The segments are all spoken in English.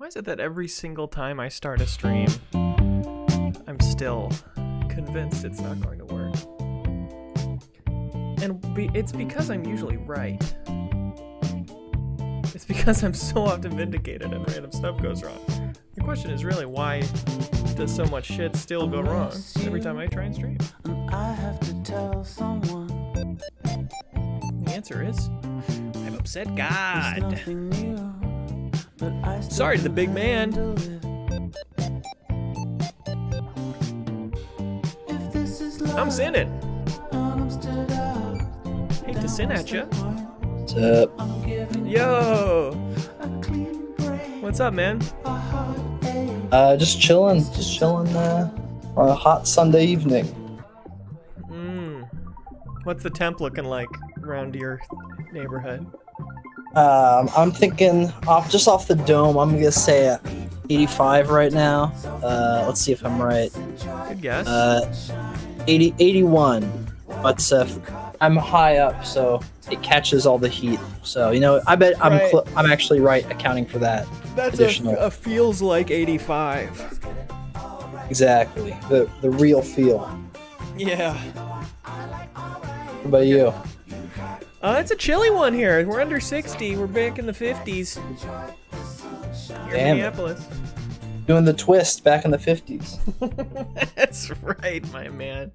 Why is it that every single time I start a stream, I'm still convinced it's not going to work? And it's because I'm usually right. It's because I'm so often vindicated and random stuff goes wrong. The question is really, why does so much shit still go wrong every time I try and stream? I have to tell someone. The answer is, I've upset God. Nothing new, but I still Sorry to the big man. If this is love, I'm sinning. I'm stood up. Hate to sin at you. What's up? I'm giving Yo, a clean break, what's up, man? a heartache. Just chilling on a hot Sunday evening. What's the temp looking like around your neighborhood? I'm thinking off the dome, I'm gonna say 85 right now. Let's see if I'm right. Good guess. 81. But I'm high up, so it catches all the heat. So I bet Right. I'm actually right, accounting for that. That's additional. a feels like 85. Exactly, the real feel. Yeah. What about you? It's a chilly one here. We're under 60. We're back in the 50s. Here in Damn it. Minneapolis. Doing the twist back in the 50s. That's right, my man.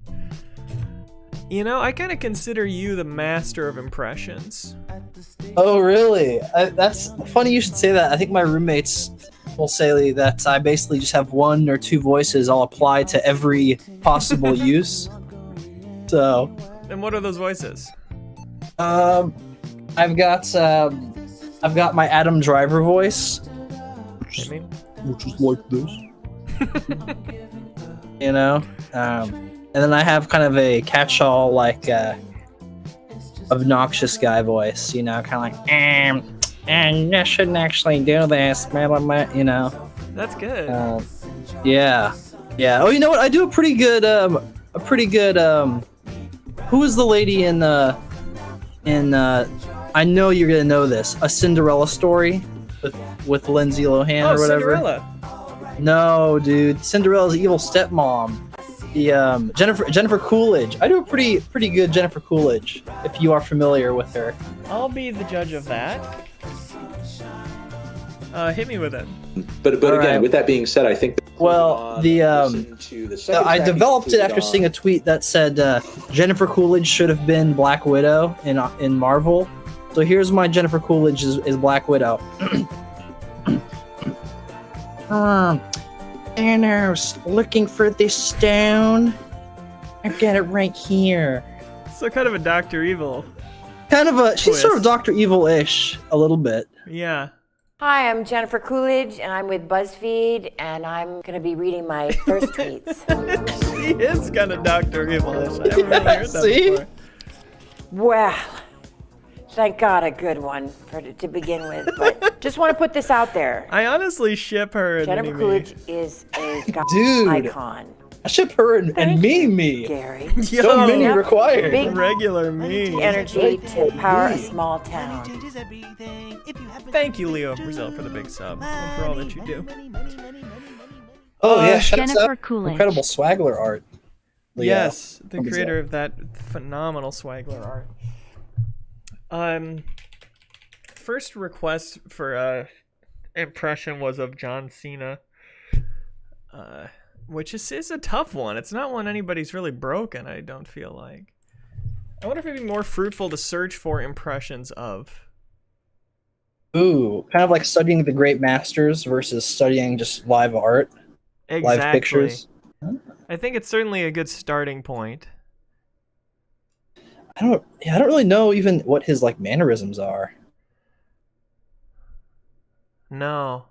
I kind of consider you the master of impressions. Oh, really? That's funny you should say that. I think my roommates will say that I basically just have one or two voices I'll apply to every possible use. So, And what are those voices? I've got my Adam Driver voice, Hit me. which is like this. And then I have kind of a catch-all, like, obnoxious guy voice, kind of like, and I shouldn't actually do this, That's good. Yeah. Oh, you know what? I do a pretty good, who is the lady in I know you're gonna know this, A Cinderella Story with Lindsay Lohan or whatever. Cinderella. No, dude. Cinderella's evil stepmom. The Jennifer Coolidge. I do a pretty good Jennifer Coolidge, if you are familiar with her. I'll be the judge of that. Hit me with it. But again, right. with that being said, I think I developed it after seeing a tweet that said Jennifer Coolidge should have been Black Widow in Marvel. So here's my Jennifer Coolidge is Black Widow. Thanos, looking for this stone. I've got it right here. So kind of a Dr. Evil. She's sort of Dr. Evil-ish, a little bit. Yeah. Hi, I'm Jennifer Coolidge, and I'm with BuzzFeed, and I'm going to be reading my first tweets. She is kind of Dr. Evil-ish. I haven't really heard that See? before. Well, thank God a good one to begin with, but just want to put this out there. I honestly ship her and Jennifer Coolidge is a Dude. icon. I ship her and me. Gary. No mini Yep. required. Big Regular me. energy to power a small town. Thank you, Leo Brazil, for the big sub and for all that you do. Oh yeah, shouts Jennifer out. Coolidge. Incredible Swaggler art. Leo. Yes, the What is creator of that phenomenal Swaggler art. First request for impression was of John Cena, which is a tough one. It's not one anybody's really broken, I don't feel like. I wonder if it'd be more fruitful to search for impressions of. Ooh, kind of like studying the great masters versus studying just live art, Exactly. live pictures. I think it's certainly a good starting point. I don't really know even what his mannerisms are. No.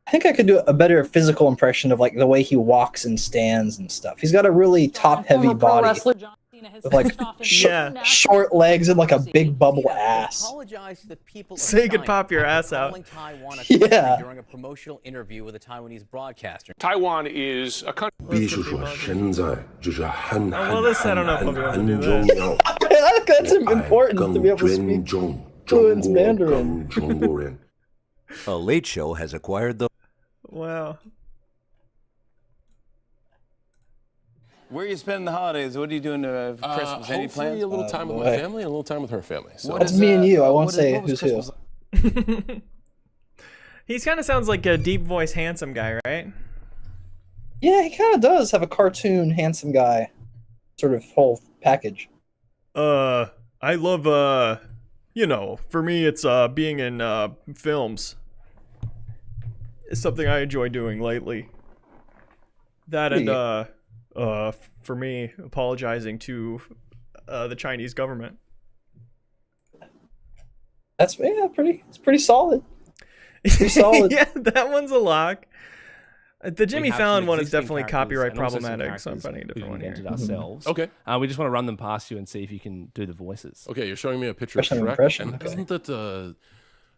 I think I could do a better physical impression of the way he walks and stands and stuff. He's got a really top-heavy body with Yeah. short legs and a big bubble ass. So you could pop your ass out. Yeah. During a promotional interview with a Taiwanese broadcaster. Taiwan is a country. 必须说现在就是很 well, this I don't know if I'll be able to do this. That's important to be able to speak fluent Mandarin. A Late Show has acquired the Wow. Where are you spending the holidays? What are you doing for Christmas? Any Hopefully plans? a little time with my boy. family and a little time with her family. So That's me and you. I won't say who's who. He kind of sounds like a deep voice, handsome guy, right? Yeah, he kind of does have a cartoon, handsome guy sort of whole package. I love, for me, it's, being in, films. It's something I enjoy doing lately. That and, for me, apologizing to, the Chinese government. It's pretty solid. Pretty solid. Yeah, that one's a lock. The Jimmy We have Fallon some one is existing definitely characters copyright and also some problematic, so I'm characters finding a different we've one here. invented ourselves. Okay. We just want to run them past you and see if you can do the voices. Okay, you're showing me a picture of Impression, Shrek, impression, and okay.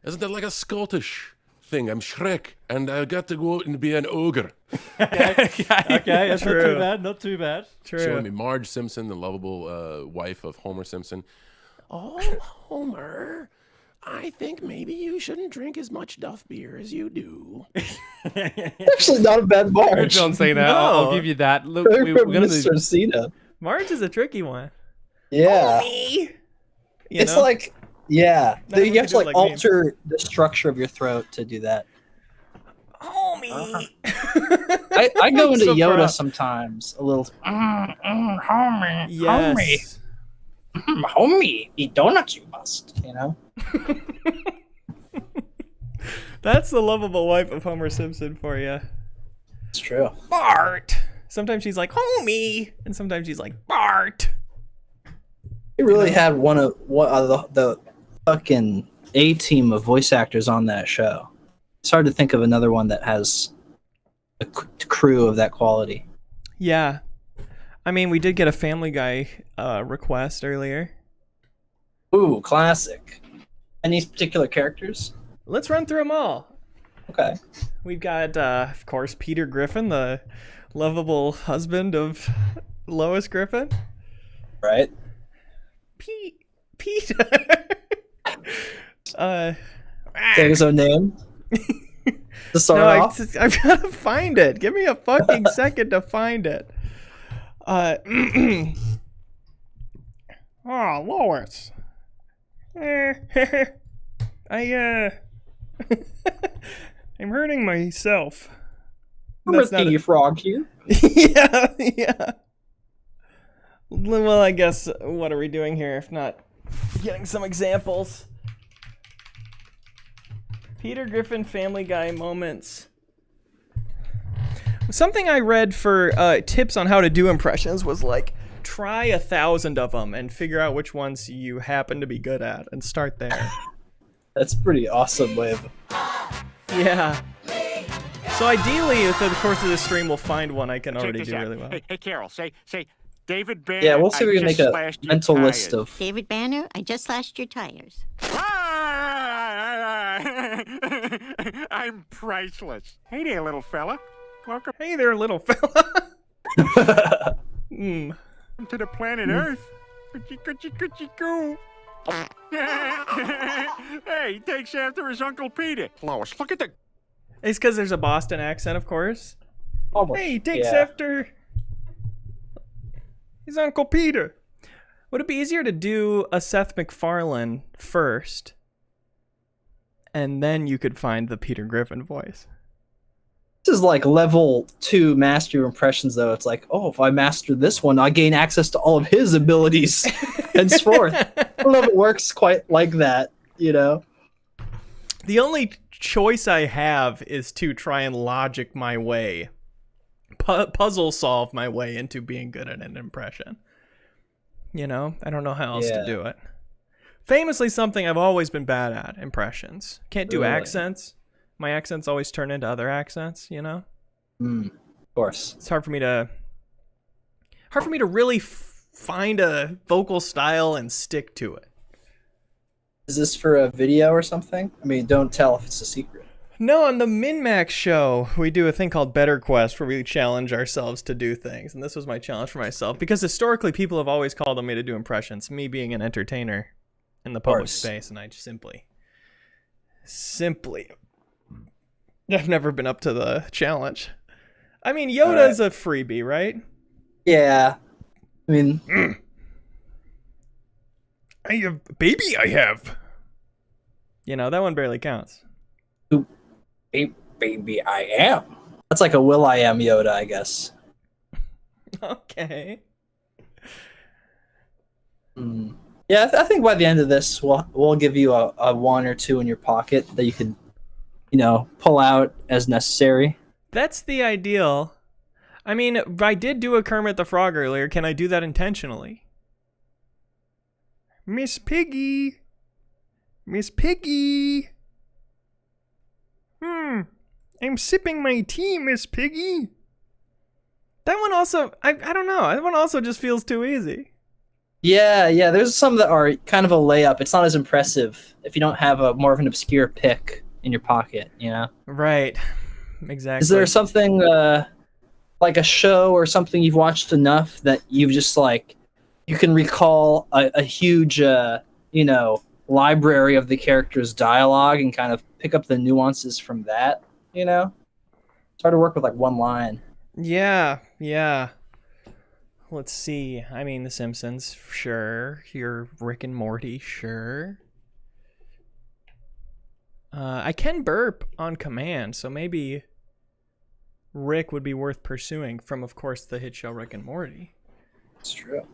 isn't that like a Scottish thing? I'm Shrek, and I got to go out and be an ogre. Okay, that's not True. too bad. Not too bad. Showing me Marge Simpson, the lovable wife of Homer Simpson. Oh, Homer, I think maybe you shouldn't drink as much Duff beer as you do. Actually, not a bad Good Marge. John Cena. I'll give you that. Look, Very we're gonna Mr. do. Cena. Marge is a tricky one. Yeah. You It's know? like, yeah. Not You have to everyone like can do it like me. alter the structure of your throat to do that. Homie. I go into So Yoda proud. sometimes a little. Homie, Yes. homie, eat donuts you must. You know. That's the lovable wife of Homer Simpson for you. It's true. Bart. Sometimes she's like, homie. And sometimes she's like, Bart. He really had one of the fucking A team of voice actors on that show. It's hard to think of another one that has a crew of that quality. Yeah. I mean, we did get a Family Guy request earlier. Ooh, classic. Any particular characters? Let's run through them all. Okay. We've got, of course, Peter Griffin, the lovable husband of Lois Griffin. Right. Peter. Say his own name. To start No, off. I've got to find it. Give me a fucking second to find it. Oh, Lois. I'm hurting myself. Remember Thingy Frog here? Yeah. Well, I guess, what are we doing here if not getting some examples? Peter Griffin Family Guy moments. Something I read for tips on how to do impressions was like, try 1,000 of them and figure out which ones you happen to be good at and start there. That's a pretty awesome way of. Yeah. So ideally, through the course of this stream, we'll find one I can already do really well. Hey, Carol, say, David Banner. Yeah, we'll see if we I can make just a slashed your mental tires. list of. David Banner, I just slashed your tires. I'm priceless. Hey there, little fella. Welcome Hey there, little fella. Hmm. to the planet Earth. Coochie coo. Hey, he takes after his Uncle Peter. Lois, look at the... It's because there's a Boston accent, of course. Almost. Hey, he takes Yeah. after his Uncle Peter. Would it be easier to do a Seth MacFarlane first, and then you could find the Peter Griffin voice? This is like level 2 master your impressions, though. It's like, oh, if I master this one, I gain access to all of his abilities henceforth. I don't know if it works quite like that, you know? The only choice I have is to try and logic my way, puzzle solve my way into being good at an impression. You know, I don't know how else to do it. Famously, something I've always been bad at, impressions. Can't do accents. My accents always turn into other accents, you know? Of course. It's hard for me to really find a vocal style and stick to it. Is this for a video or something? I mean, don't tell if it's a secret. No, on the MinMax show, we do a thing called Better Quest where we challenge ourselves to do things. And this was my challenge for myself because historically people have always called on me to do impressions, me being an entertainer in the public space, and I just simply I've never been up to the challenge. I mean, Yoda's a freebie, right? Yeah. I mean, I have baby. I have. You know, that one barely counts. baby, I am. That's like a Will I Am Yoda, I guess. Okay. Yeah, I think by the end of this, we'll give you a one or two in your pocket that you can, pull out as necessary. That's the ideal. I mean, I did do a Kermit the Frog earlier. Can I do that intentionally? Miss Piggy. Miss Piggy. I'm sipping my tea, Miss Piggy. That one also, I don't know. That one also just feels too easy. Yeah. There's some that are kind of a layup. It's not as impressive if you don't have a more of an obscure pick in your pocket, Right. Exactly. Is there something like a show or something you've watched enough that you've just you can recall a huge, library of the character's dialogue and kind of pick up the nuances from that, It's hard to work with one line. Yeah. Let's see. I mean, The Simpsons, sure. Your Rick and Morty, sure. I can burp on command, so maybe Rick would be worth pursuing from, of course, the hit show Rick and Morty. It's true.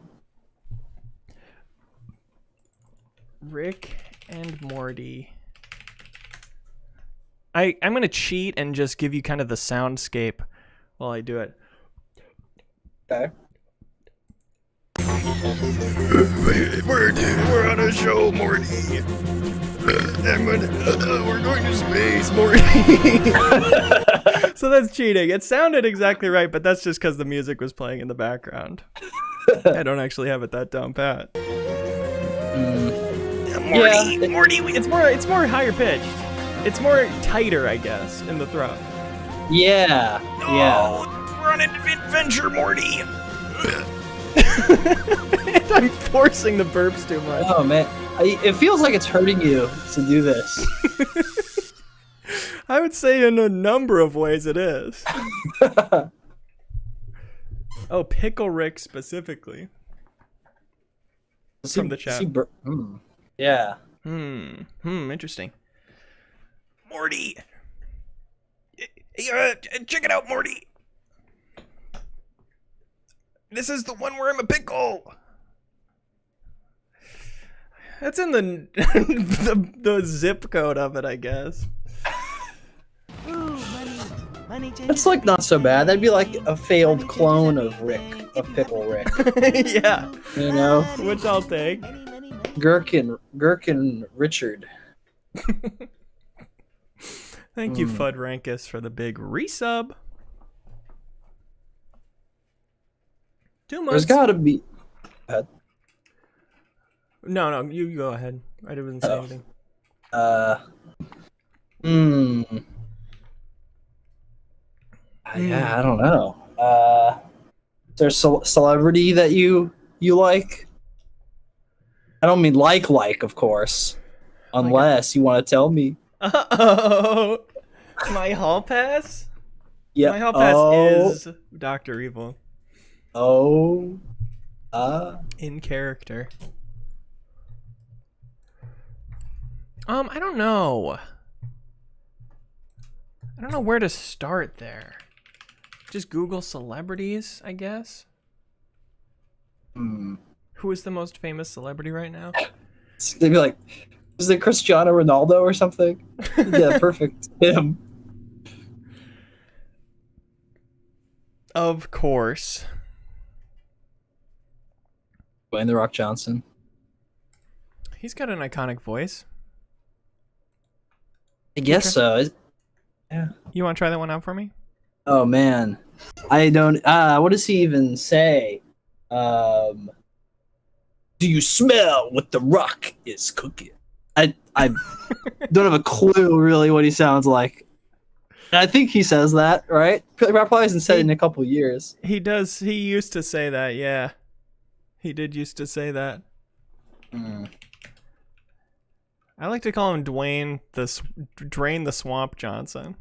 Rick and Morty. I'm going to cheat and just give you kind of the soundscape while I do it. Okay. We're on a show, Morty. We're going to space, Morty. So that's cheating. It sounded exactly right, but that's just because the music was playing in the background. I don't actually have it that down pat. Morty. It's more higher pitched. It's more tighter, I guess, in the throat. Yeah. We're on an adventure, Morty. I'm forcing the burps too much. Oh man, it feels like it's hurting you to do this. I would say in a number of ways it is. Oh, Pickle Rick specifically. From the chat. Yeah. Interesting. Morty. Check it out, Morty. This is the one where I'm a pickle. That's in the the zip code of it, I guess. Ooh, money, That's not so bad. That'd be like a failed clone of Pickle Rick. Yeah. Which I'll take. Gherkin Richard. Thank you, Fud Rankus, for the big resub. 2 months. There's gotta be. No, you go ahead. I didn't say anything. Yeah, I don't know. Is there a celebrity that you like? I don't mean like, of course. Unless you want to tell me. Uh-oh. My hall pass? Yeah. My hall pass is Dr. Evil. In character. I don't know. I don't know where to start there. Just Google celebrities, I guess. Who is the most famous celebrity right now? They'd be like, is it Cristiano Ronaldo or something? Yeah, perfect. Him. Of course. Dwayne The Rock Johnson. He's got an iconic voice. I guess so. Yeah. You want to try that one out for me? Oh man, I don't. What does he even say? Do you smell what The Rock is cooking? I don't have a clue really what he sounds like. I think he says that, right? Probably hasn't said it in a couple years. He does. He used to say that. Yeah, he did used to say that. I like to call him Dwayne Drain the Swamp Johnson.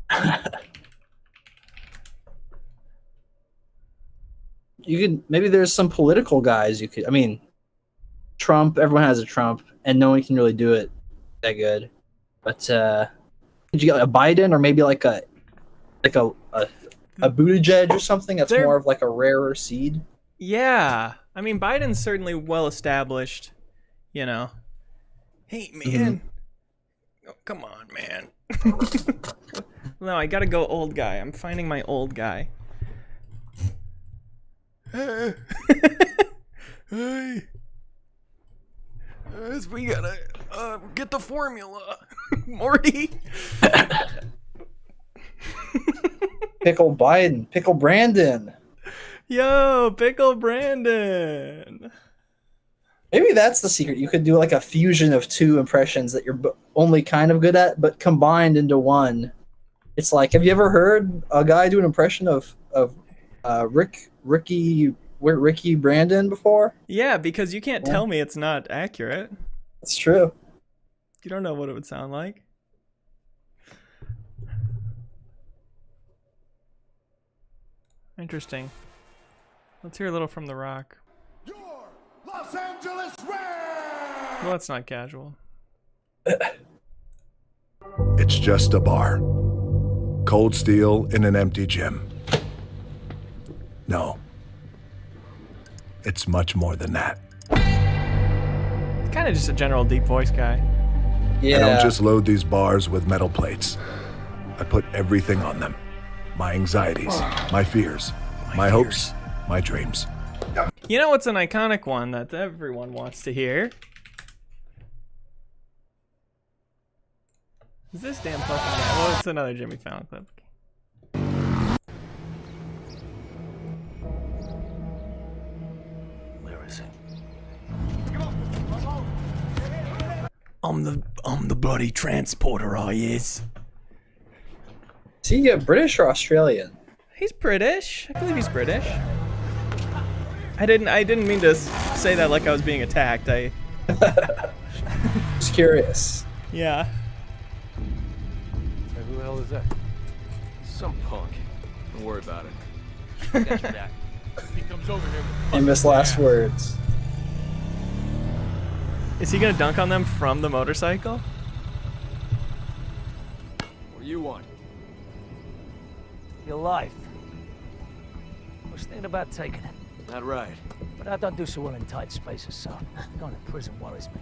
You could maybe there's some political guys you could. I mean, Trump. Everyone has a Trump, and no one can really do it that good. But could you get a Biden or maybe like a Buttigieg or something that's more of like a rarer seed? Yeah, I mean Biden's certainly well established. You know. Hey man, oh, come on, man. No, I gotta go old guy. I'm finding my old guy. Hey, we gotta get the formula, Morty. Pickle Biden, Pickle Brandon. Yo, Pickle Brandon. Maybe that's the secret. You could do like a fusion of two impressions that you're only kind of good at, but combined into one. It's like, have you ever heard a guy do an impression of Ricky Brandon before? Yeah, because you can't tell me it's not accurate. It's true. You don't know what it would sound like. Interesting. Let's hear a little from The Rock. Los Angeles Rams! Well, that's not casual. It's just a bar. Cold steel in an empty gym. No. It's much more than that. Kind of just a general deep voice guy. Yeah. I don't just load these bars with metal plates. I put everything on them. My anxieties, my fears, my hopes, my dreams. You know what's an iconic one that everyone wants to hear? Is this damn fucking guy? Well, it's another Jimmy Fallon clip. Where is it? I'm the bloody transporter, I is. Is he British or Australian? He's British. I believe he's British. I didn't mean to say that like I was being attacked. Just curious. Yeah. Hey, who the hell is that? Some punk. Don't worry about it. Got your back. He comes over here. Famous last words. Is he gonna dunk on them from the motorcycle? What do you want? Your life. I was thinking about taking it. Not right. But I don't do so well in tight spaces, so going to prison worries me.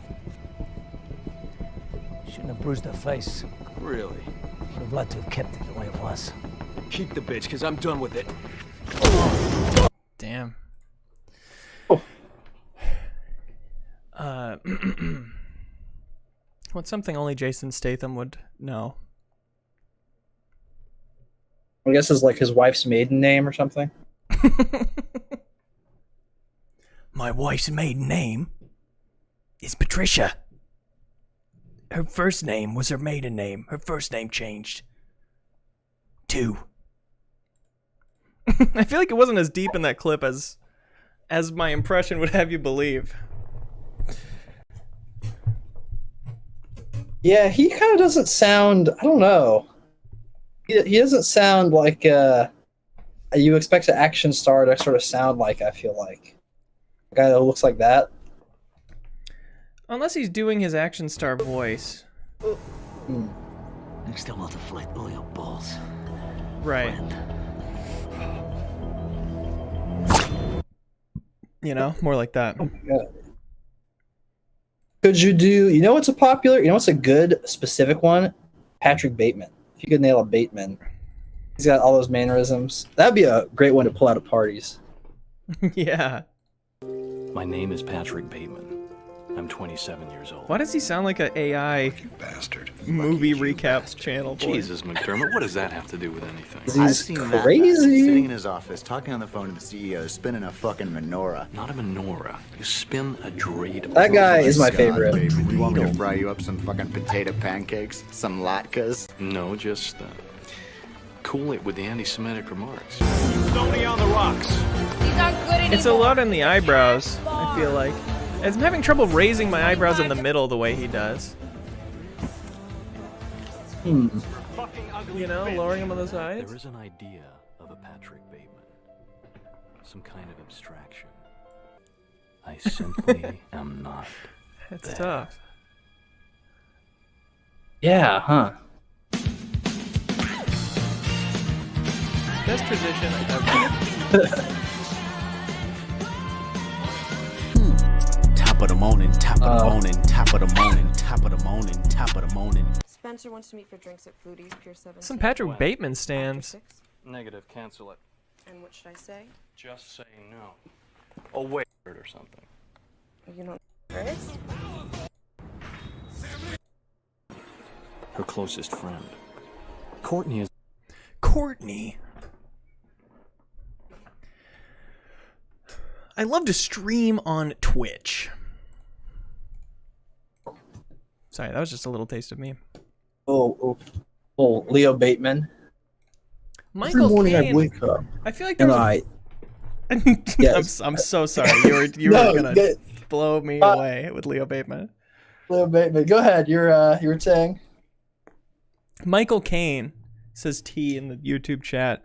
Shouldn't have bruised her face. Really? Would have liked to have kept it the way it was. Keep the bitch, because I'm done with it. Damn. What's something only Jason Statham would know? I guess it's like his wife's maiden name or something. My wife's maiden name is Patricia. Her first name was her maiden name. Her first name changed. 2. I feel like it wasn't as deep in that clip as my impression would have you believe. Yeah, he kind of doesn't sound. I don't know. He doesn't sound like you expect an action star to sort of sound like. I feel like a guy that looks like that. Unless he's doing his action star voice. Next time I'll deflate all your balls. Right. You know, more like that. Yeah. Could you do? You know what's a popular? You know what's a good specific one? Patrick Bateman. If you could nail a Bateman, he's got all those mannerisms. That'd be a great one to pull out at parties. Yeah. My name is Patrick Bateman. I'm 27 years old. Why does he sound like an AI movie recap channel boy? Jesus, McDermott, what does that have to do with anything? He's seen that crazy. sitting in his office, talking on the phone to the CEO, spinning a fucking menorah. Not a menorah. You spin a dreidel. That guy is my God, favorite. baby. You want me to fry you up some fucking potato pancakes? Some latkes? No, just cool it with the anti-Semitic remarks. Stoney on the rocks. These aren't good anymore. It's a lot in the eyebrows, I feel like. I'm having trouble raising my eyebrows in the middle the way he does. You know, lowering him on the sides. There is an idea of a Patrick Bateman. Some kind of abstraction. I simply am not. It's there. tough. Yeah, huh? Best tradition ever. Top of the morning, top of the morning, top of the morning, top of the morning, top of the morning. Spencer wants to meet for drinks at Fluties, Pier 7. Some Patrick Bateman stands. Negative, cancel it. And what should I say? Just say no. Oh, wait, or something. You don't Chris? Her closest friend. Courtney is. Courtney. I love to stream on Twitch. Sorry, that was just a little taste of me. Oh, Leo Bateman. Michael Every morning Caine. I wake up I feel like there and was... Yes. I'm so sorry. You No, were gonna get- blow me away with Leo Bateman. Leo Bateman. Go ahead. You were saying. Michael Caine says T in the YouTube chat.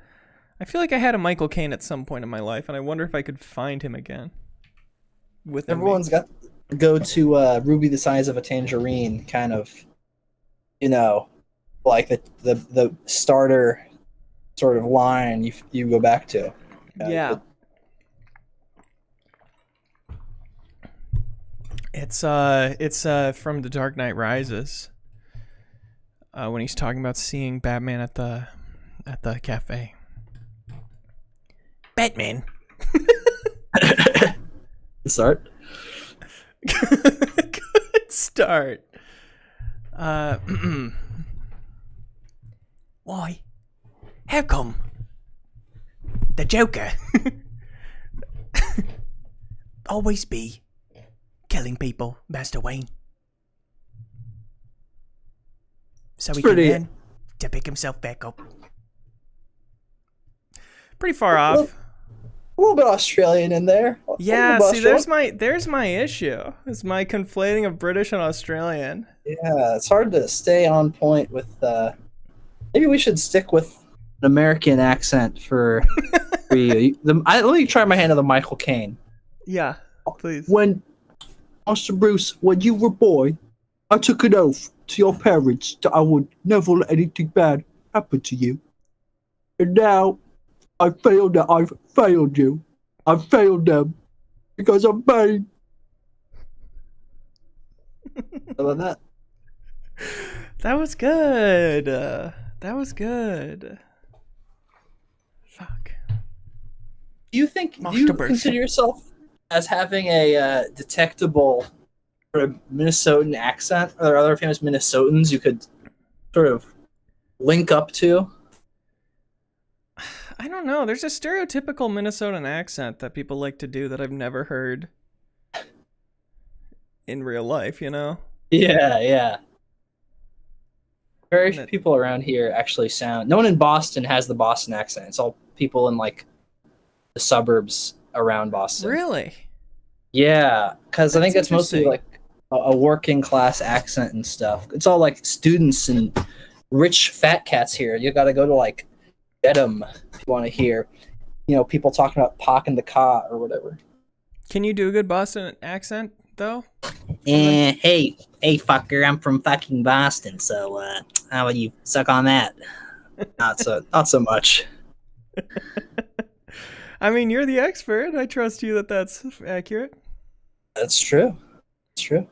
I feel like I had a Michael Caine at some point in my life, and I wonder if I could find him again. Everyone's got to go to Ruby the Size of a Tangerine, kind of, you know, like the starter sort of line you go back to. Yeah. It's from The Dark Knight Rises. When he's talking about seeing Batman at the cafe. Batman. Start. Good start. Why? How come? The Joker always be killing people, Master Wayne. So he can learn to pick himself back up. Pretty far off. A little bit Australian in there. Yeah, see, there's my issue. Is my conflating of British and Australian. Yeah, it's hard to stay on point with. Maybe we should stick with an American accent for you. Let me try my hand at the Michael Caine. Yeah, please. When, Master Bruce, when you were a boy, I took an oath to your parents that I would never let anything bad happen to you. And now, I feel that I've failed you. I've failed them because I'm pain. How about that? That was good. That was good. Fuck. Do you consider yourself as having a detectable sort of Minnesotan accent? Are there other famous Minnesotans you could sort of link up to? I don't know. There's a stereotypical Minnesotan accent that people like to do that I've never heard in real life, you know? Yeah. Very few people around here actually sound... No one in Boston has the Boston accent. It's all people in, like, the suburbs around Boston. Really? Yeah, because I think That's it's mostly, interesting. like, a working class accent and stuff. It's all, like, students and rich fat cats here. You gotta go to, like, Dedham if you want to hear, you know, people talking about parking the car or whatever. Can you do a good Boston accent, though? Hey, fucker, I'm from fucking Boston, so, how would you suck on that? Not so much. I mean, you're the expert. I trust you that that's accurate. That's true. It's true.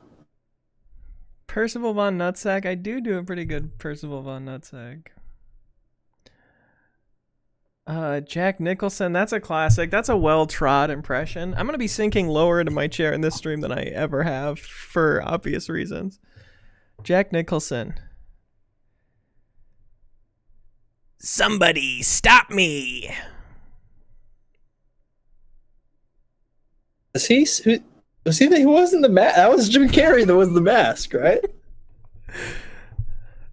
Percival Von Nutsack. I do a pretty good Percival Von Nutsack. Jack Nicholson. That's a classic. That's a well-trod impression. I'm going to be sinking lower into my chair in this stream than I ever have for obvious reasons. Jack Nicholson. Somebody stop me. Who wasn't the mask? That was Jim Carrey that was the mask, right?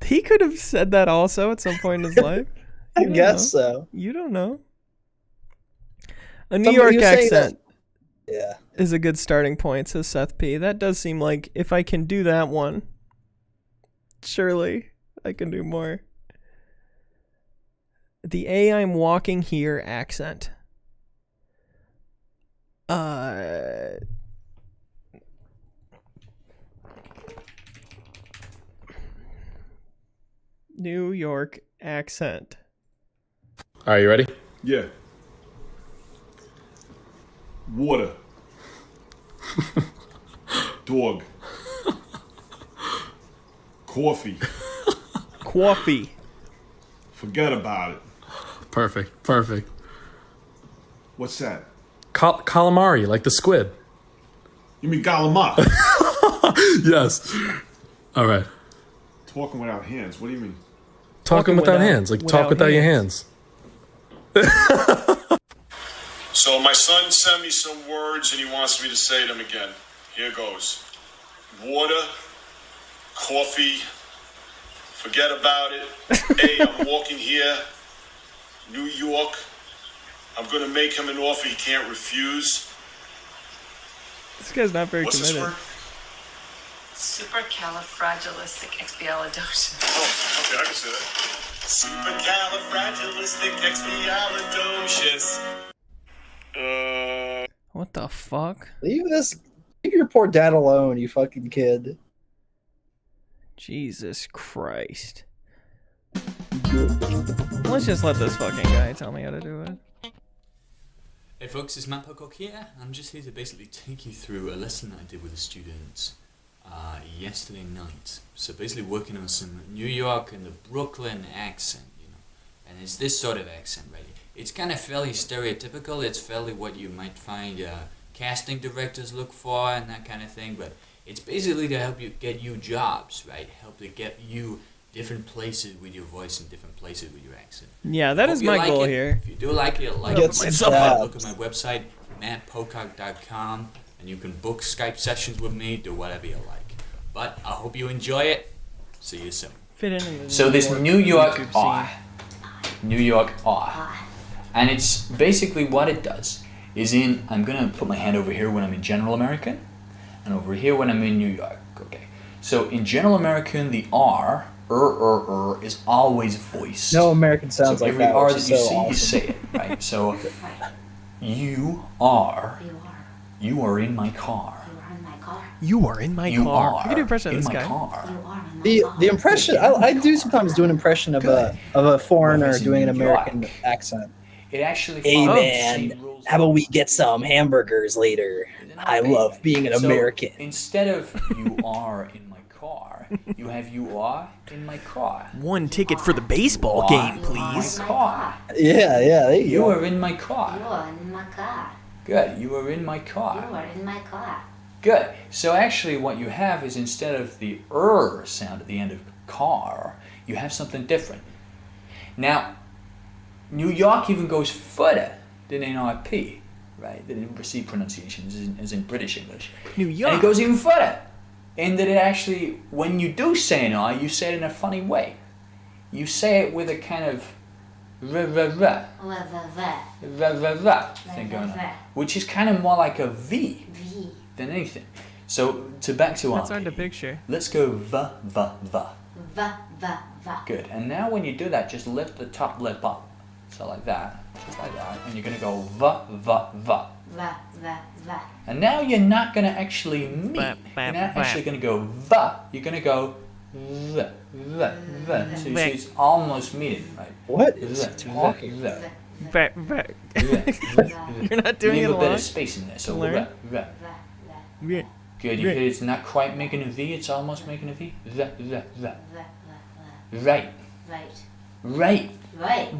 He could have said that also at some point in his life. I guess so. You don't know. A New York accent is a good starting point, says Seth P. That does seem like if I can do that one, surely I can do more. The A I'm walking here accent. New York accent. Are you ready? Yeah. Water. Dog. Coffee. Coffee. Forget about it. Perfect. Perfect. What's that? Calamari, like the squid. You mean Galamar? Yes. All right. Talking without hands. What do you mean? Talking without hands. Like talk without your hands. So my son sent me some words and he wants me to say them again. Here goes. Water, coffee, forget about it. Hey, I'm walking here, New York. I'm gonna make him an offer he can't refuse. This guy's not very What's this committed. word? Supercalifragilisticexpialidocious. Oh, okay, I can say that. Supercalifragilisticexpialidocious. What the fuck? Leave your poor dad alone, you fucking kid. Jesus Christ. Let's just let this fucking guy tell me how to do it. Hey folks, it's Matt Pocock here. I'm just here to basically take you through a lesson I did with the students yesterday night. So basically working on some New York and the Brooklyn accent, you know. And it's this sort of accent, right? It's kind of fairly stereotypical. It's fairly what you might find casting directors look for and that kind of thing. But it's basically to help you get you jobs, right? Help to get you different places with your voice and different places with your accent. Yeah, that Hope is you my like goal it. here. If you do like it, like Get it. some Myself, jobs. look at my website, mattpocock.com, and you can book Skype sessions with me, do whatever you like. But I hope you enjoy it. See you soon. Fit in the So this New York YouTube R, New York R, and it's basically what it does is I'm gonna put my hand over here when I'm in General American, and over here when I'm in New York. Okay. So in General American, the R, is always voiced. No American sounds so like every that. R which that is you so see, awesome. you say it, right? So you are in my car. You are in my You car. are I can do an impression of in this my guy. car. The impression I do sometimes do an impression of a foreigner Whereas in doing an New York, American accent. It actually Hey follows the man, same rules. how about we get some hamburgers later? I love being an So, American. Instead of you are in my car, you have you are in my car. One ticket for the baseball You are game, please. in my car. Yeah, there you You go. are in my car. You are in my car. Good. You are in my car. You are in my car. Good. So actually what you have is instead of the sound at the end of car, you have something different. Now, New York even goes further than NRP, right? The receive pronunciation is in British English. New York. And it goes even further. In that it actually, when you do say an R, you say it in a funny way. You say it with a kind of thing going on, which is kind of more like a V than anything. So back to That's R. hard to picture. Let's go va. Va. Good. And now when you do that, just lift the top lip up. So like that, just like that. And you're gonna go va. Va. And now you're not gonna actually meet. You're not actually gonna go va. You're gonna go va. So you see it's almost meeting, right? What is he talking about? You're not doing Leave it a bit along? of space in there. So Learn. va. Yeah. Good. You hear it's not quite making a V. It's almost making a V. Va. Right. Right.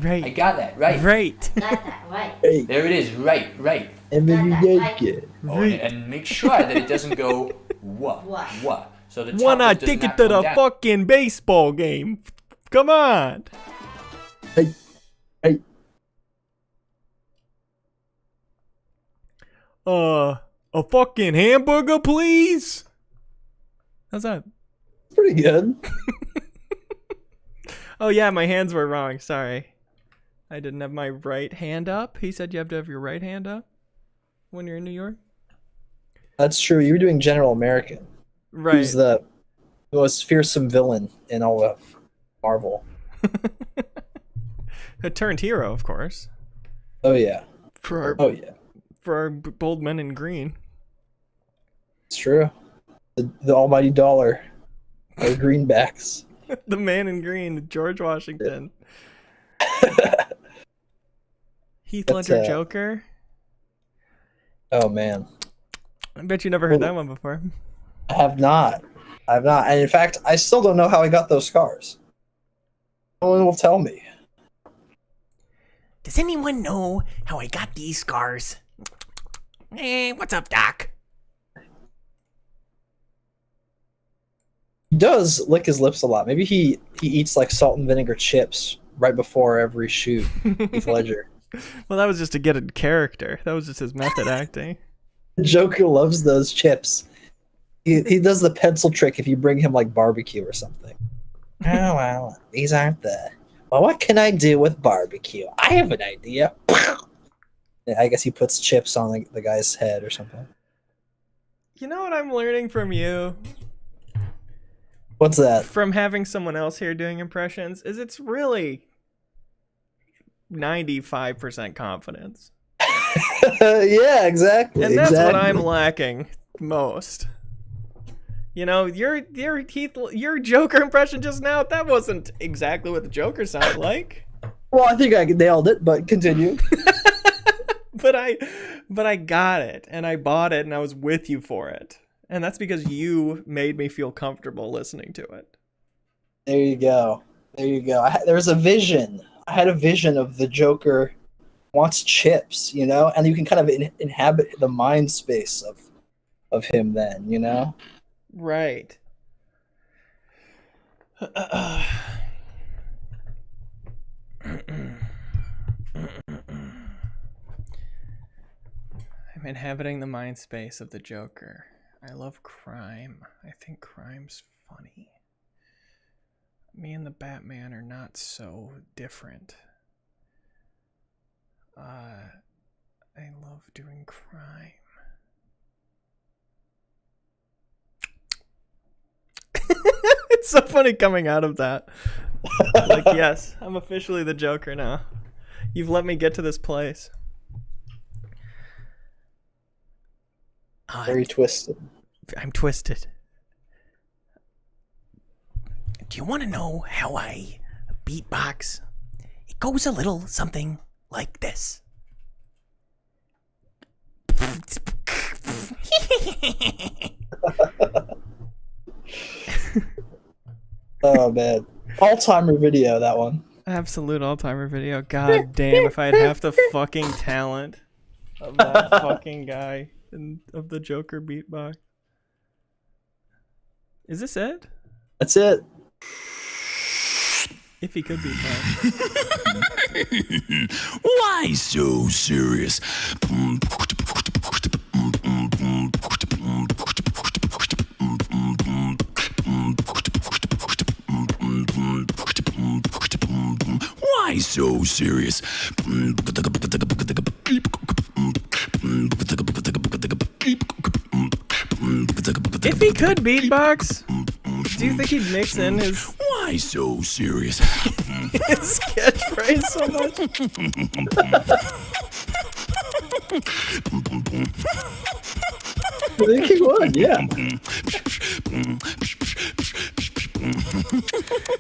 Right. I got that. Right. Right. Got that right. There it is. Right. And then you make it. Oh, and make sure that it doesn't go what. So the top Wanna lip does take not it to come the down. fucking baseball game? Come on. Hey. A fucking hamburger, please. How's that? Pretty good. Oh yeah, my hands were wrong. Sorry. I didn't have my right hand up. He said you have to have your right hand up when you're in New York. That's true. You were doing General American. Right. Who's the most fearsome villain in all of Marvel. A turned hero, of course. Oh yeah. For our bold men in green. It's true. The almighty dollar. Our greenbacks. The man in green, George Washington. Heath Ledger Joker. Oh man. I bet you never heard that one before. I have not. And in fact, I still don't know how I got those scars. No one will tell me. Does anyone know how I got these scars? What's up, Doc? He does lick his lips a lot. Maybe he eats like salt and vinegar chips right before every shoot. Heath Ledger. Well, that was just to get a character. That was just his method acting. Joker loves those chips. He does the pencil trick if you bring him like barbecue or something. Oh well, these aren't the. Well, what can I do with barbecue? I have an idea. Yeah, I guess he puts chips on the guy's head or something. You know what I'm learning from you? What's that? From having someone else here doing impressions, is it's really 95% confidence. Yeah, exactly. And that's what I'm lacking most. You know, your Joker impression just now, that wasn't exactly what the Joker sounded like. Well, I think I nailed it, but continue. but I got it, and I bought it, and I was with you for it. And that's because you made me feel comfortable listening to it. There you go. There was a vision. I had a vision of the Joker wants chips, you know? And you can kind of inhabit the mind space of him then, you know? Right. I'm inhabiting the mind space of the Joker. I love crime. I think crime's funny. Me and the Batman are not so different. I love doing crime. It's so funny coming out of that. Like, yes, I'm officially the Joker now. You've let me get to this place. Very twisted. I'm twisted. Do you want to know how I beatbox? It goes a little something like this. Oh man, all-timer video, that one. Absolute all-timer video. God damn, if I had half the fucking talent of that fucking guy and of the Joker beatbox. Is this it? That's it. If he could beatbox. Why so serious? Why so serious? If he could beatbox, do you think he'd mix in his Why so serious? his catchphrase so much? I think he would, yeah.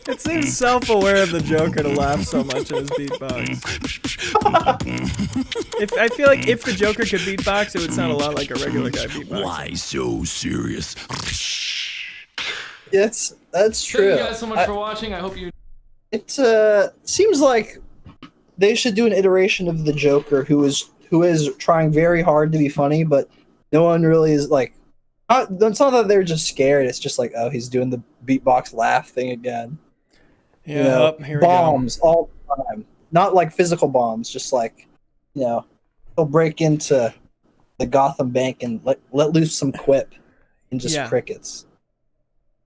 It seems self-aware of the Joker to laugh so much at his beatbox. I feel like if the Joker could beatbox, it would sound a lot like a regular guy beatbox. Why so serious? Yes, that's true. Thank you guys so much for watching. I hope you. It seems like they should do an iteration of the Joker who is trying very hard to be funny, but no one really is like. It's not that they're just scared. It's just like, oh, he's doing the beatbox laugh thing again. Yeah, you know, here we go. bombs all the time. Not like physical bombs, just like, you know, he'll break into the Gotham Bank and let loose some quip and just crickets.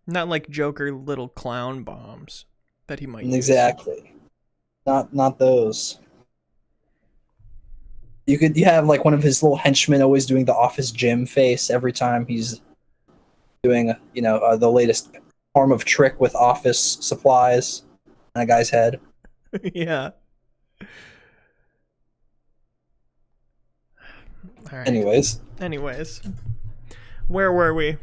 Not like Joker little clown bombs that he might use. Exactly. Not those. You have like one of his little henchmen always doing the Office Gym face every time he's doing the latest form of trick with office supplies. a guy's head. Yeah. All right. Anyways, where were we?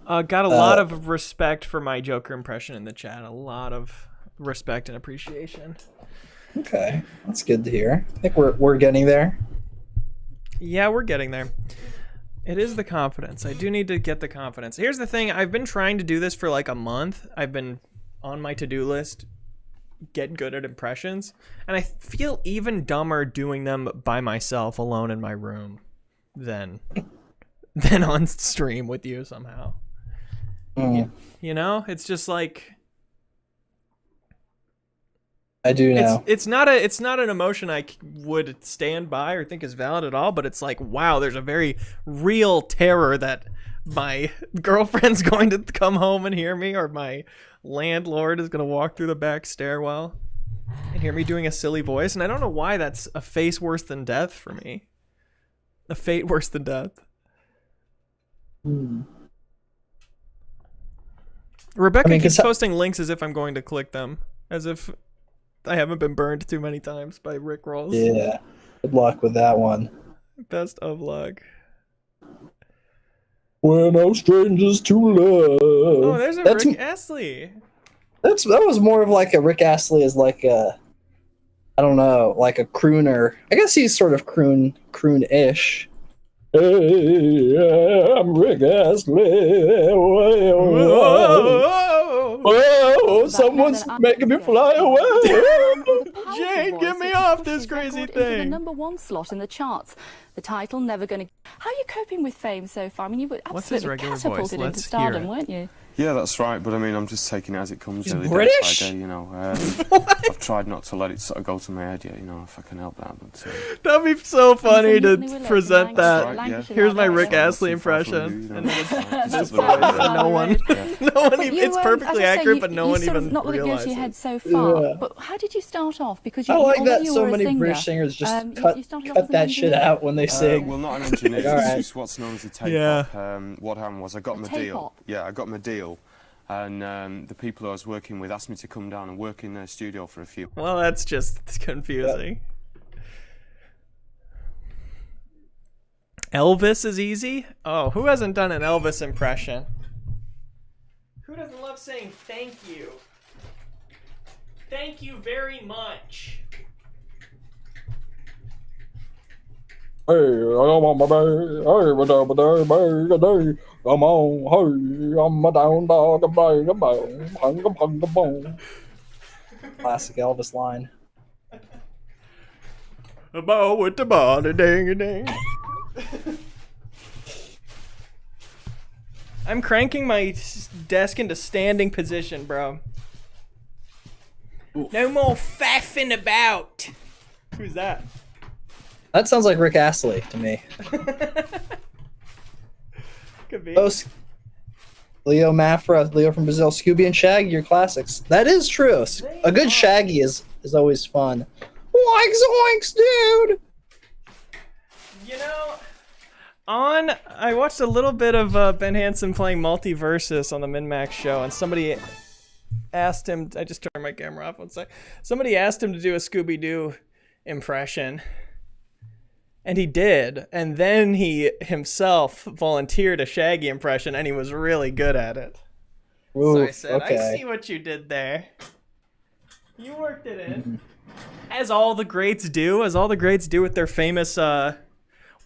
Got a lot of respect for my Joker impression in the chat. A lot of respect and appreciation. okay, that's good to hear. I think we're getting there. Yeah, we're getting there. It is the confidence. I do need to get the confidence. Here's the thing. I've been trying to do this for like a month. I've been on my to-do list, get good at impressions, and I feel even dumber doing them by myself alone in my room than on stream with you somehow. You know, it's just like I do know. It's not an emotion I would stand by or think is valid at all, but it's like, wow, there's a very real terror that my girlfriend's going to come home and hear me, or my landlord is going to walk through the back stairwell and hear me doing a silly voice. And I don't know why that's a face worse than death for me. A fate worse than death. Rebecca keeps posting links as if I'm going to click them, as if I haven't been burned too many times by Rick Rolls. Yeah. Good luck with that one. Best of luck. We're no strangers to love. Oh, there's a Rick Astley. That was more of like a Rick Astley is like a, I don't know, like a crooner. I guess he's sort of croon-ish. Hey, I'm Rick Astley. Whoa, someone's making me fly away. Jane, get me off this crazy thing. The #1 slot in the charts. The title Never Gonna. How are you coping with fame so far? I mean, you were absolutely catapulted into stardom, weren't you? Yeah, that's right. But I mean, I'm just taking it as it comes. He's really British? Day by day, you know. I've tried not to let it sort of go to my head yet, you know, if I can help that. But that'd be so funny to present that. Right, yeah. Here's my Rick Astley impression, and then this voice, and no one, it's perfectly accurate, but no one even not let it go realizes. to your head so far. Yeah. But how did you start off? Because you, I like although that you so were a many singer, British singers just you cut started off as an that shit engineer. out when they sing. Well, not an engineer. All right. It's what's known as a tape Yeah. op. What happened was I got my deal. tape-op? Yeah, I got my deal. And the people I was working with asked me to come down and work in their studio for a few. Well, that's just confusing. Elvis is easy? Oh, who hasn't done an Elvis impression? Who doesn't love saying thank you? Thank you very much. Hey, I'm on my bay. Hey, what up, day? Come on, hey, I'm a down dog, Classic Elvis line. A ball with the body, ding a ding. I'm cranking my desk into standing position, bro. No more faffing about. Who's that? That sounds like Rick Astley to me. Could be. Oh, Leo Mafra, Leo from Brazil, Scooby and Shaggy, your classics. That is true. A good Shaggy is always fun. Oinks, oinks, dude! You know, I watched a little bit of Ben Hansen playing Multiversus on the MinMax show, and somebody asked him, I just turned my camera off one sec. Somebody asked him to do a Scooby-Doo impression. And he did, and then he himself volunteered a Shaggy impression, and he was really good at it. Oof, so I said, okay. I see what you did there. You worked it in. As all the greats do, with their famous, what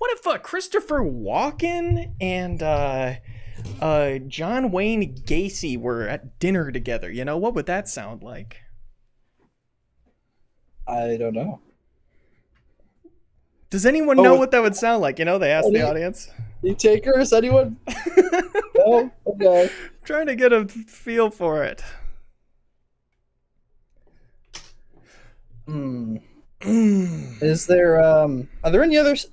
if Christopher Walken and John Wayne Gacy were at dinner together, you know? What would that sound like? I don't know. Does anyone know what that would sound like? You know, they asked the audience. You takers, anyone? No? Okay. Trying to get a feel for it. Is there are there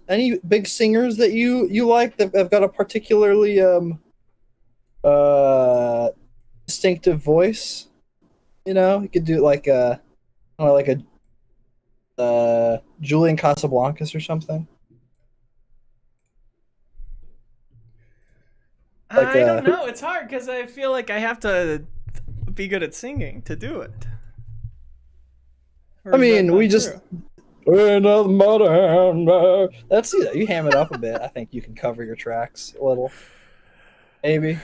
any big singers that you like that have got a particularly distinctive voice? You know, you could do like a Julian Casablancas or something. I don't know. It's hard because I feel like I have to be good at singing to do it. Or I is that mean, not we just. true? We're nothing but a hound dog. That's you ham it up a bit. I think you can cover your tracks a little. Maybe.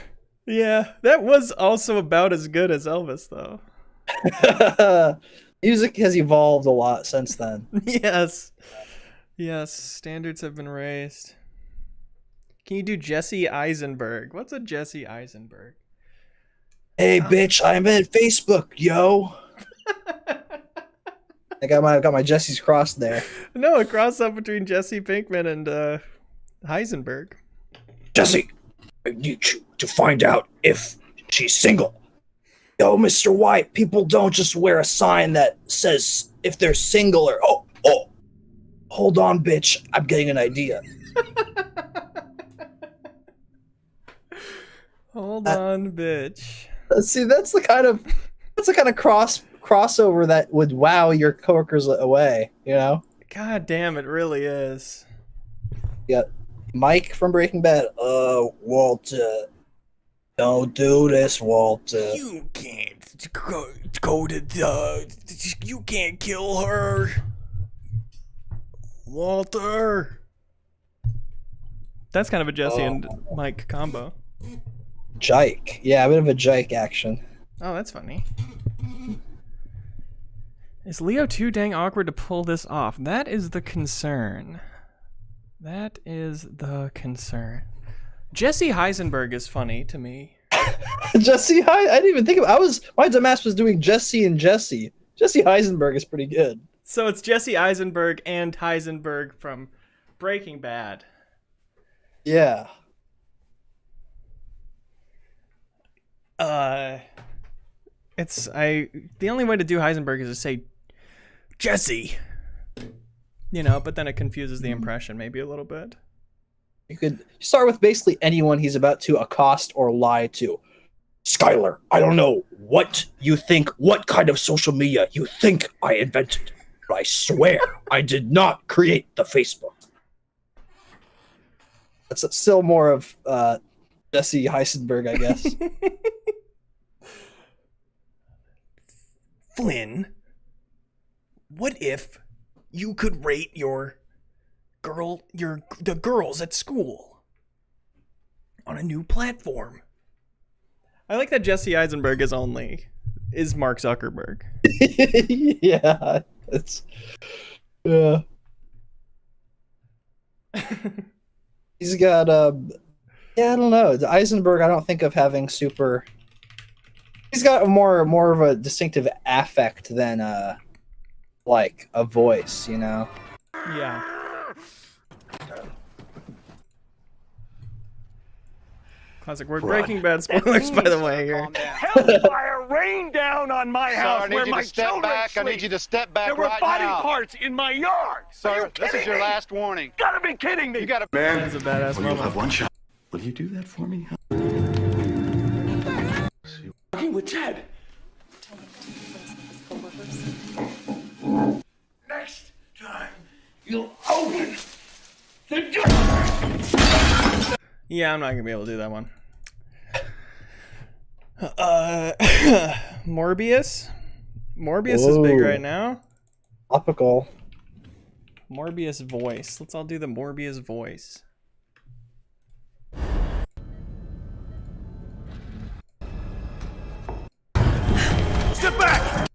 Yeah, that was also about as good as Elvis, though. Music has evolved a lot since then. Yes. Yes, standards have been raised. Can you do Jesse Eisenberg? What's a Jesse Eisenberg? Hey, bitch! I invented Facebook, yo. I got my Jesse's cross there. No, a cross up between Jesse Pinkman and Heisenberg. Jesse, I need you to find out if she's single. Yo, Mr. White, people don't just wear a sign that says if they're single or oh, hold on, bitch, I'm getting an idea. Hold on, bitch. See, that's the kind of crossover that would wow your coworkers away, you know? God damn, it really is. Yeah. Mike from Breaking Bad. Walter. Don't do this, Walter. You can't go to the... You can't kill her. Walter. That's kind of a Jesse and Mike combo. Jike. Yeah, a bit of a Jike action. Oh, that's funny. Is Leo too dang awkward to pull this off? That is the concern. That is the concern. Jesse Heisenberg is funny to me. Jesse, I didn't even think of. My dumbass was doing Jesse and Jesse. Jesse Heisenberg is pretty good. So it's Jesse Eisenberg and Heisenberg from Breaking Bad. Yeah. The only way to do Heisenberg is to say Jesse. You know, but then it confuses the impression maybe a little bit. You could start with basically anyone he's about to accost or lie to. Skylar, I don't know what kind of social media you think I invented, but I swear I did not create the Facebook. That's still more of Jesse Heisenberg, I guess. Flynn, what if you could rate the girls at school on a new platform? I like that Jesse Eisenberg is Mark Zuckerberg. Yeah, it's he's got I don't know. Eisenberg, I don't think of having super. He's got more of a distinctive affect than like a voice, you know. Yeah. Classic word. Breaking Bad spoilers, by the way. Here. Hellfire rained down on my house where my children sleep. I need you to step back There were right body now. parts in my yard. Sir, this is your last warning. Gotta be kidding me. You gotta... Man, that's a badass moment. have one shot. Will you do that for me? Working with Ted. Next time, you'll open the door. Yeah, I'm not gonna be able to do that one. Morbius is big right now. Topical. Morbius voice. Let's all do the Morbius voice. Step back.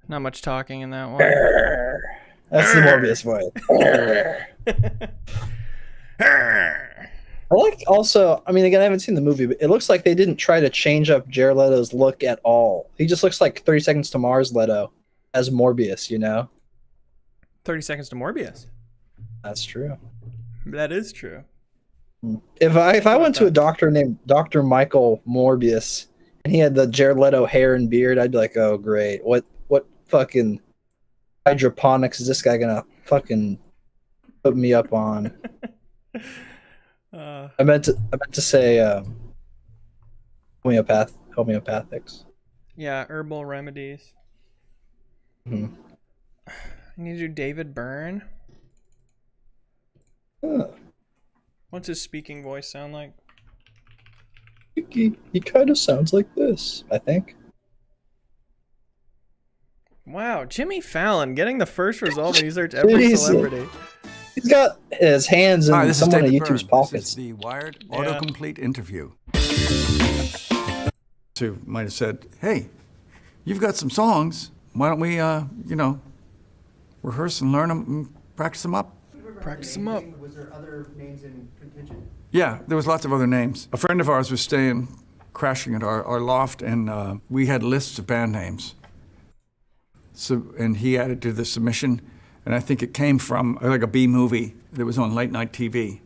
Not much talking in that one. That's the Morbius voice. I like also, I mean, again, I haven't seen the movie, but it looks like they didn't try to change up Jared Leto's look at all. He just looks like 30 Seconds to Mars Leto as Morbius, you know? 30 Seconds to Morbius. That's true. That is true. If I went to a doctor named Dr. Michael Morbius and he had the Jared Leto hair and beard, I'd be like, oh, great. What fucking hydroponics is this guy gonna fucking put me up on? I meant to say homeopathics. Yeah, herbal remedies. Mm-hmm. I need to do David Byrne. Huh. What's his speaking voice sound like? He kind of sounds like this, I think. Wow, Jimmy Fallon getting the first result when you search every Jesus. celebrity. He's got his hands in Hi, this is someone of David YouTube's Byrne. pockets. This is the Wired Yeah. autocomplete interview. So might have said, "Hey, you've got some songs. Why don't we, rehearse and learn them and practice them up?" Practice them up. Was there other names in contingent? Yeah, there was lots of other names. A friend of ours was crashing at our loft, and we had lists of band names. So, and he added to the submission, and I think it came from like a B movie that was on late night TV.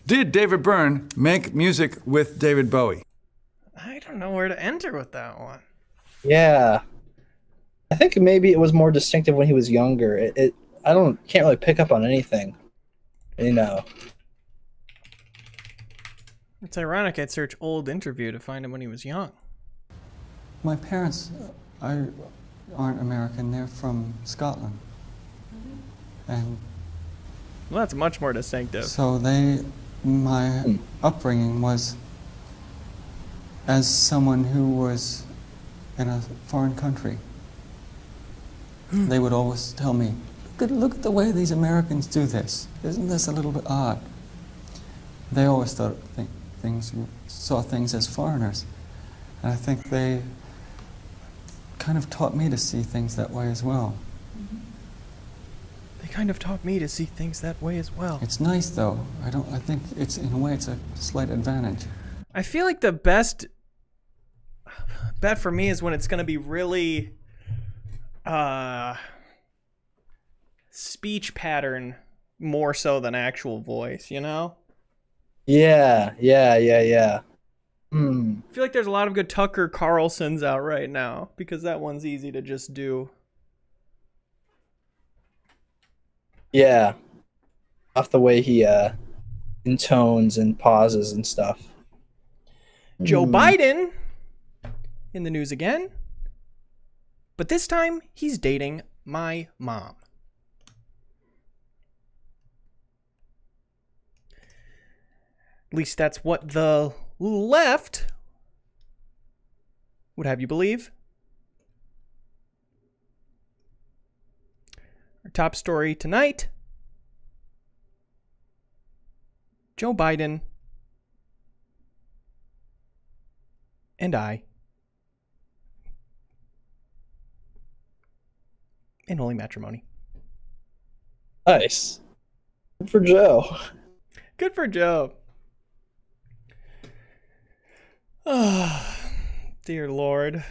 Did David Byrne make music with David Bowie? I don't know where to enter with that one. Yeah. I think maybe it was more distinctive when he was younger. Can't really pick up on anything. It's ironic I'd search old interview to find him when he was young. My parents aren't American, they're from Scotland. And Well, that's much more distinctive. so my upbringing was as someone who was in a foreign country. They would always tell me, look at the way these Americans do this. Isn't this a little bit odd? They always saw things as foreigners. And I think they kind of taught me to see things that way as well. They kind of taught me to see things that way as well. It's nice though. I think it's, in a way, it's a slight advantage. I feel like the best bet for me is when it's going to be really speech pattern more so than actual voice, you know? Yeah. I feel like there's a lot of good Tucker Carlsons out right now because that one's easy to just do. Yeah. Off the way he intones and pauses and stuff. Joe Biden in the news again. But this time he's dating my mom. At least that's what the left would have you believe. Our top story tonight: Joe Biden and I in holy matrimony. Nice. Good for Joe. Good for Joe. Oh, dear Lord.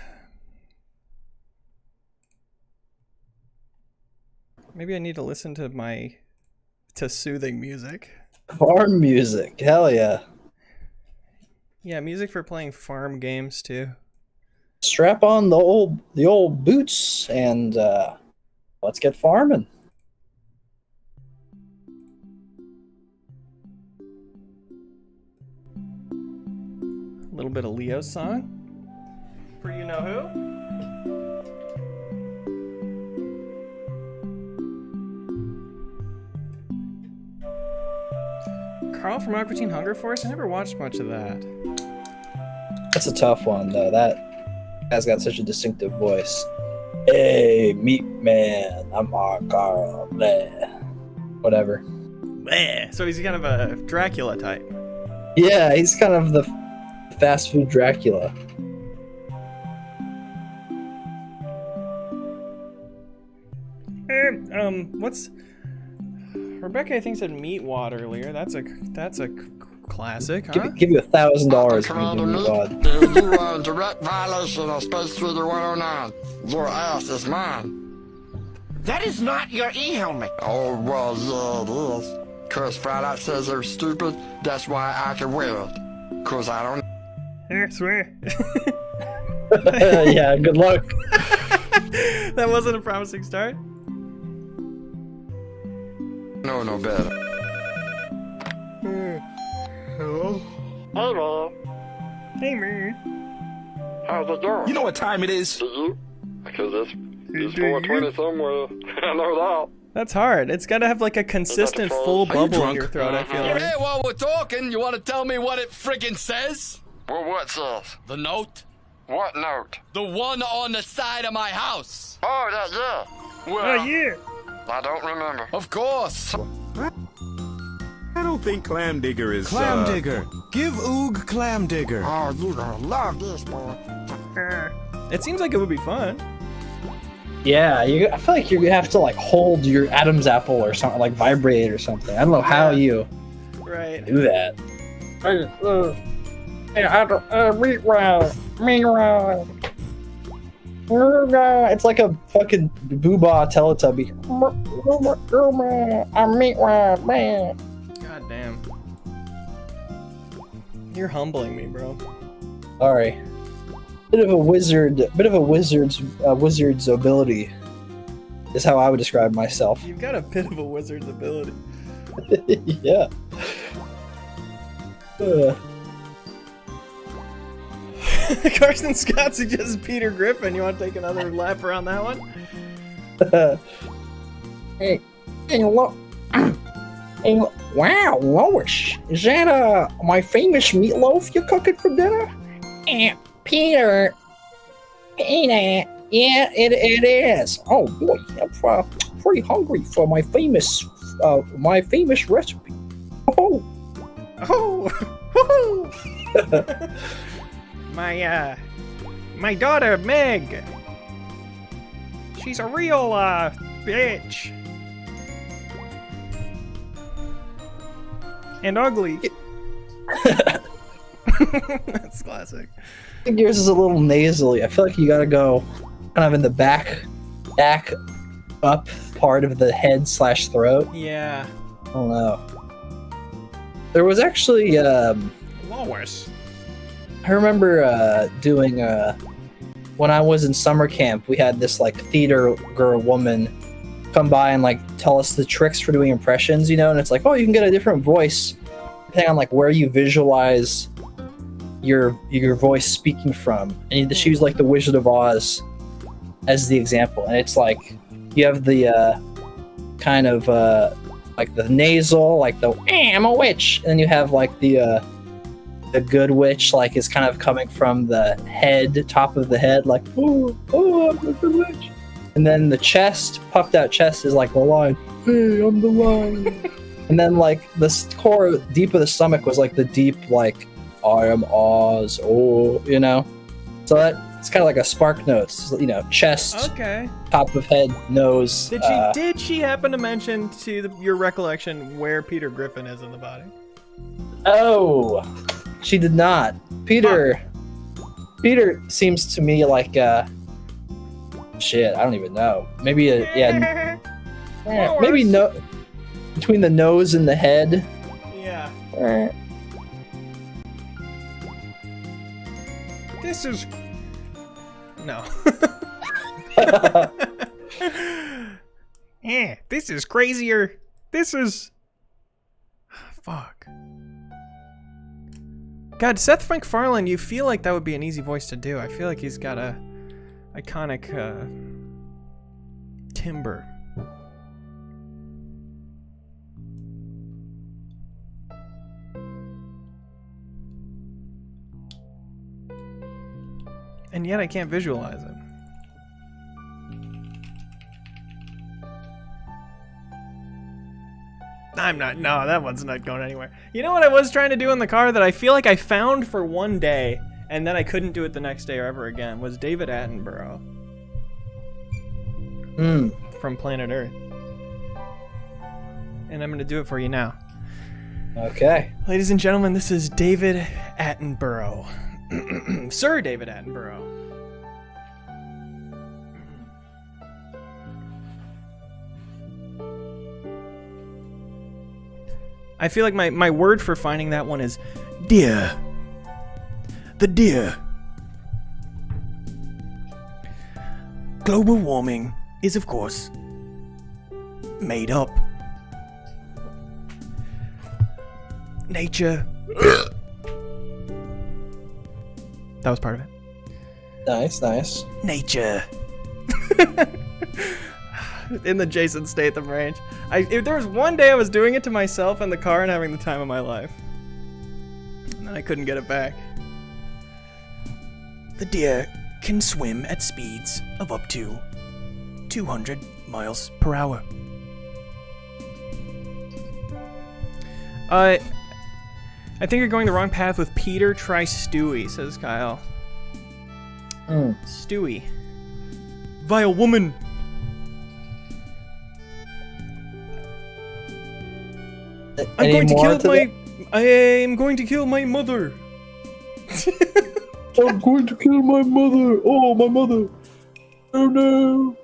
Maybe I need to listen to soothing music. Farm music. Hell yeah. Yeah, music for playing farm games too. Strap on the old boots and let's get farming. A little bit of Leo's song for you know who. Carl from Aqua Teen Hunger Force? I never watched much of that. That's a tough one though. That guy's got such a distinctive voice. Hey, meat man, I'm Carl. Bleh. Whatever. Bleh. So he's kind of a Dracula type. Yeah, he's kind of the fast food Dracula. What's Rebecca? I think said Meatwad earlier. That's a classic, huh? Give you $1,000 for me to Meatwad. You are in direct violation of Space Treaty 109. Your ass is mine. That is not your e-helmet. Oh, well, yeah, it is. Cause Friday says they're stupid, that's why I can wear it. Cause I don't... I swear. Yeah, good luck. That wasn't a promising start. No better. Hello? Hey, man. Hey, man. How's it going? You know what time it is? Do you? Because it's 420 somewhere. I know that. That's hard. It's got to have like a consistent full bubble in your throat, I feel like. Hey, while we're talking, you want to tell me what it friggin' says? Well, what says? The note? What note? The one on the side of my house. Oh, that, yeah. Well, yeah. I don't remember. Of course. I don't think Clam Digger is. Clam Digger. Give Oog Clam Digger. Oh, you gonna love this, boy. It seems like it would be fun. Yeah, I feel like you have to like hold your Adam's apple or something, like vibrate it or something. I don't know how you do that. It's like a fucking Boobah Teletubby. God damn. You're humbling me, bro. Sorry. Bit of a wizard's ability is how I would describe myself. You've got a bit of a wizard's ability. Yeah. Carson Scott suggests Peter Griffin. You want to take another lap around that one? Hey, look. Hey, wow, Lois, is that my famous meatloaf you're cooking for dinner? Peter, yeah, it is. Oh boy, I'm pretty hungry for my famous recipe. Oh, my daughter Meg. She's a real bitch. And ugly. That's classic. I think yours is a little nasally. I feel like you gotta go kind of in the back up part of the head / throat. Yeah. I don't know. There was actually Lois. I remember doing when I was in summer camp, we had this like theater girl woman come by and like tell us the tricks for doing impressions, you know, and it's like, oh, you can get a different voice depending on like where you visualize your voice speaking from. And she used like the Wizard of Oz as the example, and it's like you have the kind of like the nasal, like the I'm a witch, and then you have like the good witch, like is kind of coming from the head, top of the head, like oh I'm a good witch. And then the chest, puffed out chest, is like the line, hey, I'm the lion. And then like the core, deep of the stomach was like the deep, like I am Oz, oh, you know. So that it's kind of like a spark notes, you know, chest, okay, top of head, nose. Did she happen to mention to your recollection where Peter Griffin is in the body? Oh, she did not. Peter seems to me like shit, I don't even know. Maybe maybe no, between the nose and the head. Yeah. This is no. Yeah, this is crazier. This is fuck. God, Seth MacFarlane, you feel like that would be an easy voice to do. I feel like he's got a iconic timbre. And yet I can't visualize it. No, that one's not going anywhere. You know what I was trying to do in the car that I feel like I found for one day and then I couldn't do it the next day or ever again was David Attenborough. From Planet Earth. And I'm going to do it for you now. Okay. Ladies and gentlemen, this is David Attenborough. Sir David Attenborough. I feel like my word for finding that one is deer. The deer. Global warming is, of course, made up. Nature. That was part of it. Nice. Nature. In the Jason Statham range. If there was one day I was doing it to myself in the car and having the time of my life. And then I couldn't get it back. The deer can swim at speeds of up to 200 miles per hour. I think you're going the wrong path with Peter. Try Stewie, says Kyle. Stewie. Vile woman. I am going to kill my mother. I'm going to kill my mother. Oh, my mother. Oh no.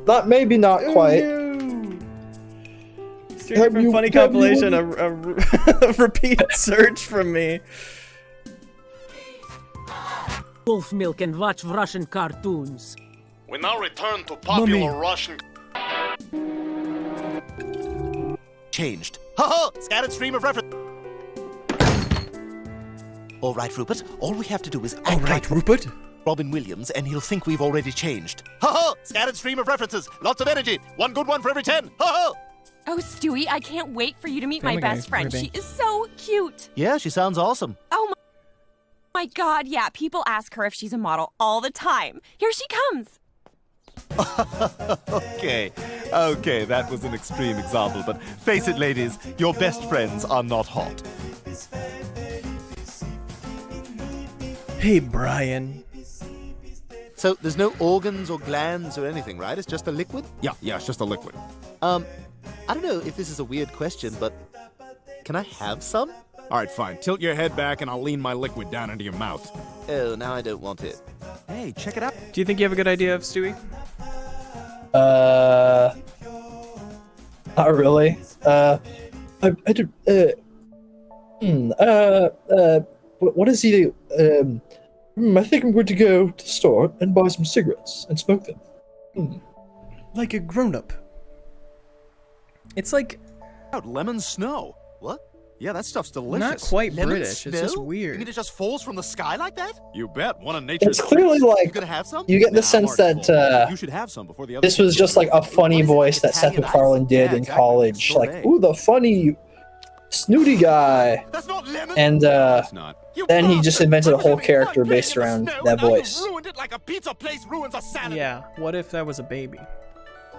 Not quite. No. Straight from funny compilation, a repeat search from me. Wolf milk and watch Russian cartoons. We now return to popular Russian. Changed. Ha ha! Scattered stream of reference. All right, Rupert. All we have to do is act like Rupert. Robin Williams, and he'll think we've already changed. Ha ha! Scattered stream of references. Lots of energy. One good one for every 10. Ha ha! Oh, Stewie, I can't wait for you to meet my best friend. She is so cute. Yeah, she sounds awesome. Oh my God, yeah. People ask her if she's a model all the time. Here she comes. Okay, that was an extreme example, but face it, ladies, your best friends are not hot. Hey, Brian. So there's no organs or glands or anything, right? It's just a liquid? Yeah, it's just a liquid. I don't know if this is a weird question, but can I have some? All right, fine. Tilt your head back and I'll lean my liquid down into your mouth. Oh, now I don't want it. Hey, check it out. Do you think you have a good idea of Stewie? Not really. What does he do? I think I'm going to go to the store and buy some cigarettes and smoke them. Like a grown-up. It's like... Lemon snow. What? Yeah, that stuff's delicious. Not quite Lemon British. snow? It's just You weird. mean it just falls from the sky like that? You bet. One of nature's. It's clearly like You gonna have some? you get the sense that You should have some before the other. this was just like a funny voice that Seth MacFarlane did in college. Like, ooh, the funny snooty guy. That's not lemon. And It's not. then he just invented a whole character based around that voice. You ruined it like a pizza place ruins a salad. Yeah, what if that was a baby?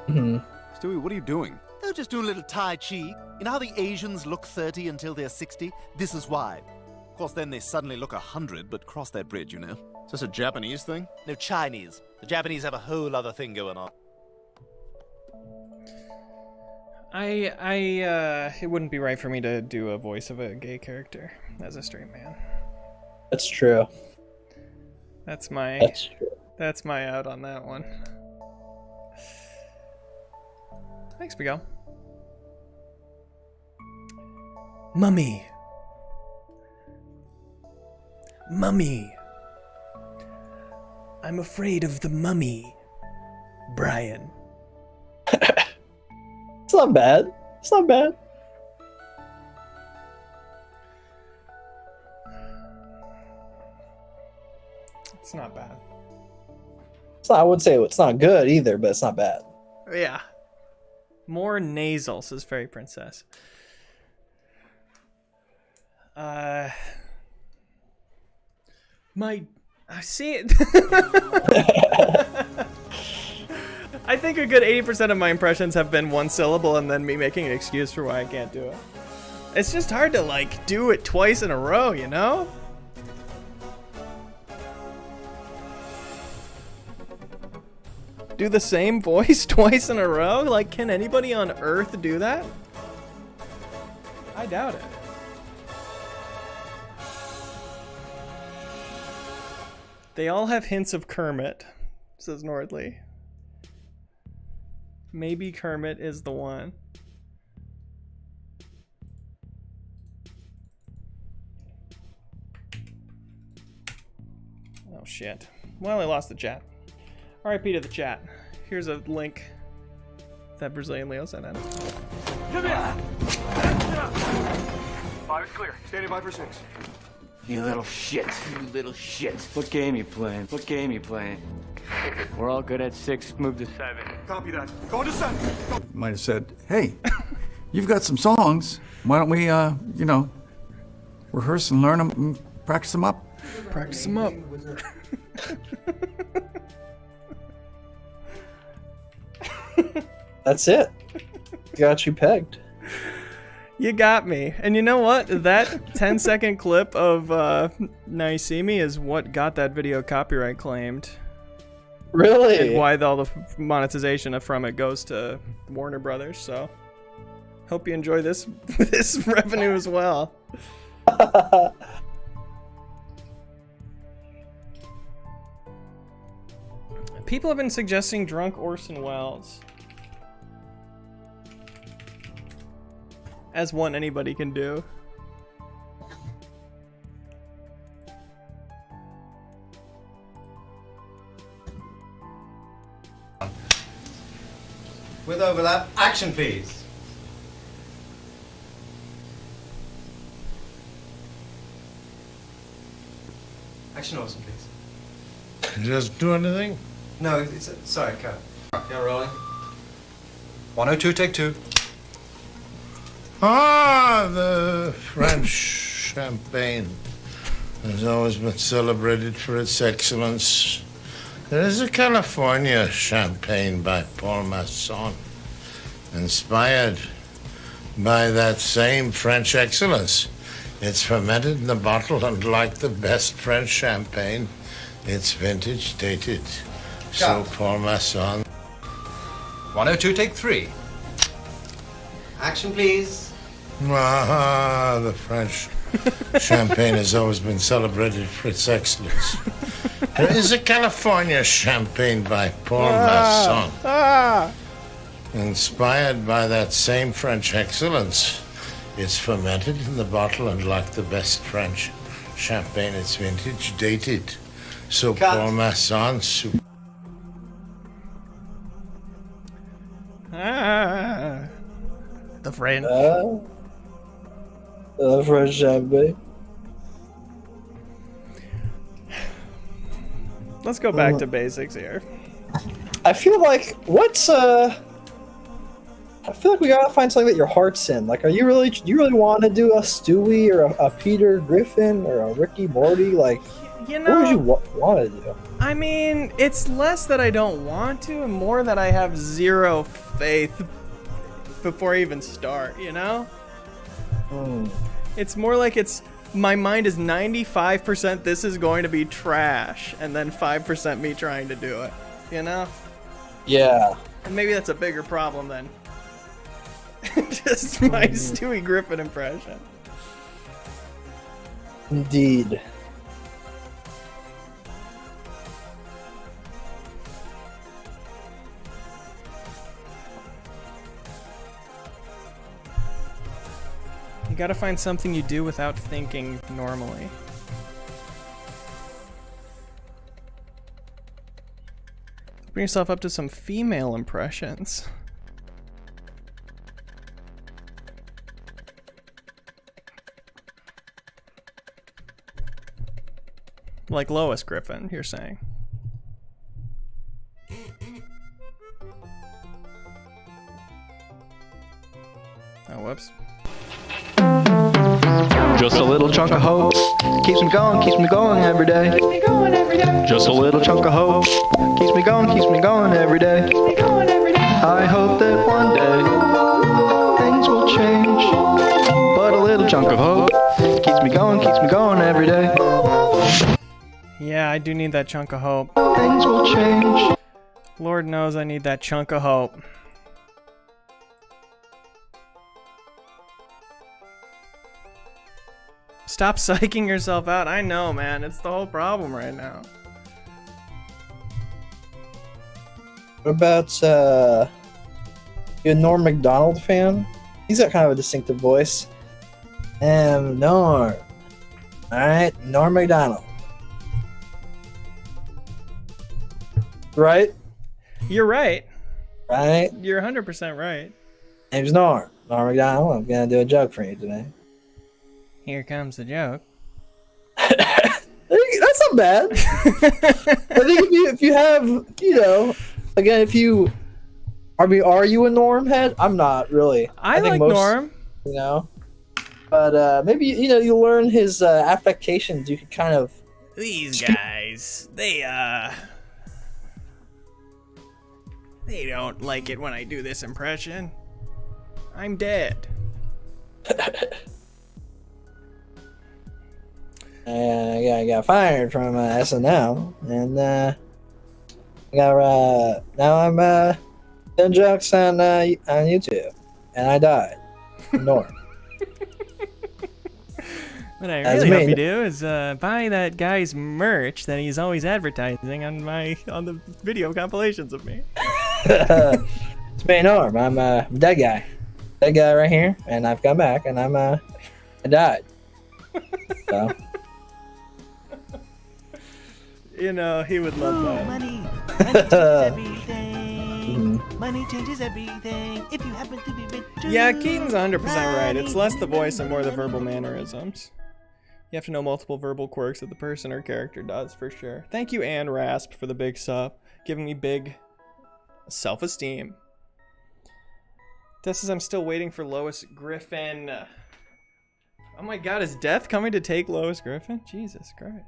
Stewie, what are you doing? Oh, just doing a little Tai Chi. You know how the Asians look 30 until they're 60? This is why. Of course, then they suddenly look 100, but cross that bridge, you know. Is this a Japanese thing? No, Chinese. The Japanese have a whole other thing going on. It wouldn't be right for me to do a voice of a gay character as a straight man. That's true. That's my out on that one. Thanks, Miguel. Mummy. I'm afraid of the mummy, Brian. It's not bad. It's not bad. It's not bad. I would say it's not good either, but it's not bad. Yeah. More nasal, says Fairy Princess. I see it. I think a good 80% of my impressions have been one syllable and then me making an excuse for why I can't do it. It's just hard to, like, do it twice in a row, you know? Do the same voice twice in a row? Like, can anybody on Earth do that? I doubt it. They all have hints of Kermit, says Nordley. Maybe Kermit is the one. Oh shit. Well, I lost the chat. RIP to the chat. Here's a link that Brazilian Leo sent in. Come here! 5 is clear. Standing by for 6. You little shit. You little shit. What game you playing? What game you playing? We're all good at 6. Move to 7. Copy that. Going to 7. Go. Might have said, hey, you've got some songs. Why don't we, rehearse and learn them and practice them up? Practice them up. That's it. Got you pegged. You got me. And you know what? That 10-second clip of Now You See Me is what got that video copyright claimed. Really? And why all the monetization from it goes to Warner Brothers. So, hope you enjoy this revenue as well. People have been suggesting drunk Orson Welles as one anybody can do. With overlap, action please. Action Orson, please. Just do anything? No, it's sorry, cut. Yeah, rolling. 102, take 2. Ah, the French champagne has always been celebrated for its excellence. There is a California champagne by Paul Masson, inspired by that same French excellence. It's fermented in the bottle, and like the best French champagne, it's vintage dated. So Paul Masson. 102, take 3. Action please. Ah, the French champagne has always been celebrated for its excellence. There is a California champagne by Paul Masson, inspired by that same French excellence. It's fermented in the bottle, and like the best French champagne, it's vintage dated. So Paul Masson. The French. The French champagne. Let's go back to basics here. I feel like I feel like we gotta find something that your heart's in. Like, do you really want to do a Stewie or a Peter Griffin or a Ricky Morty? Like, you know, what would you want to do? I mean, it's less that I don't want to and more that I have zero faith before I even start, you know? It's more like my mind is 95% this is going to be trash, and then 5% me trying to do it, you know? Yeah. And maybe that's a bigger problem than just my Stewie Griffin impression. Indeed. You gotta find something you do without thinking normally. Bring yourself up to some female impressions. Like Lois Griffin, you're saying. Oh, whoops. Just a little chunk of hope keeps me going every day. Just a little chunk of hope keeps me going every day. I hope that one day things will change. But a little chunk of hope keeps me going every day. Yeah, I do need that chunk of hope. Things will change. Lord knows I need that chunk of hope. Stop psyching yourself out. I know, man. It's the whole problem right now. What about, you a Norm Macdonald fan? He's got kind of a distinctive voice. Norm. Alright, Norm Macdonald. Right? You're right. Right? You're 100% right. Name's Norm. Norm Macdonald. I'm gonna do a joke for you today. Here comes the joke. That's not bad. I think if you have, you know, again, are you a Norm head? I'm not really. I think like Norm. You know, but maybe you learn his affectations. You could kind of These guys, they don't like it when I do this impression. I'm dead. I got fired from SNL, and now I'm doing jokes on YouTube, and I died. Norm. What I really hope you do is buy that guy's merch that he's always advertising on the video compilations of me. It's me, Norm. I'm a dead guy. Dead guy right here, and I've come back, and I died. So. You know, he would love that. Money changes everything. Money changes everything. If you happen to be rich. Yeah, Keaton's 100% right. It's less the voice and more the verbal mannerisms. You have to know multiple verbal quirks that the person or character does, for sure. Thank you, Ann Rasp, for the big sub. Giving me big self-esteem. This is I'm still waiting for Lois Griffin. Oh my god, is Death coming to take Lois Griffin? Jesus Christ.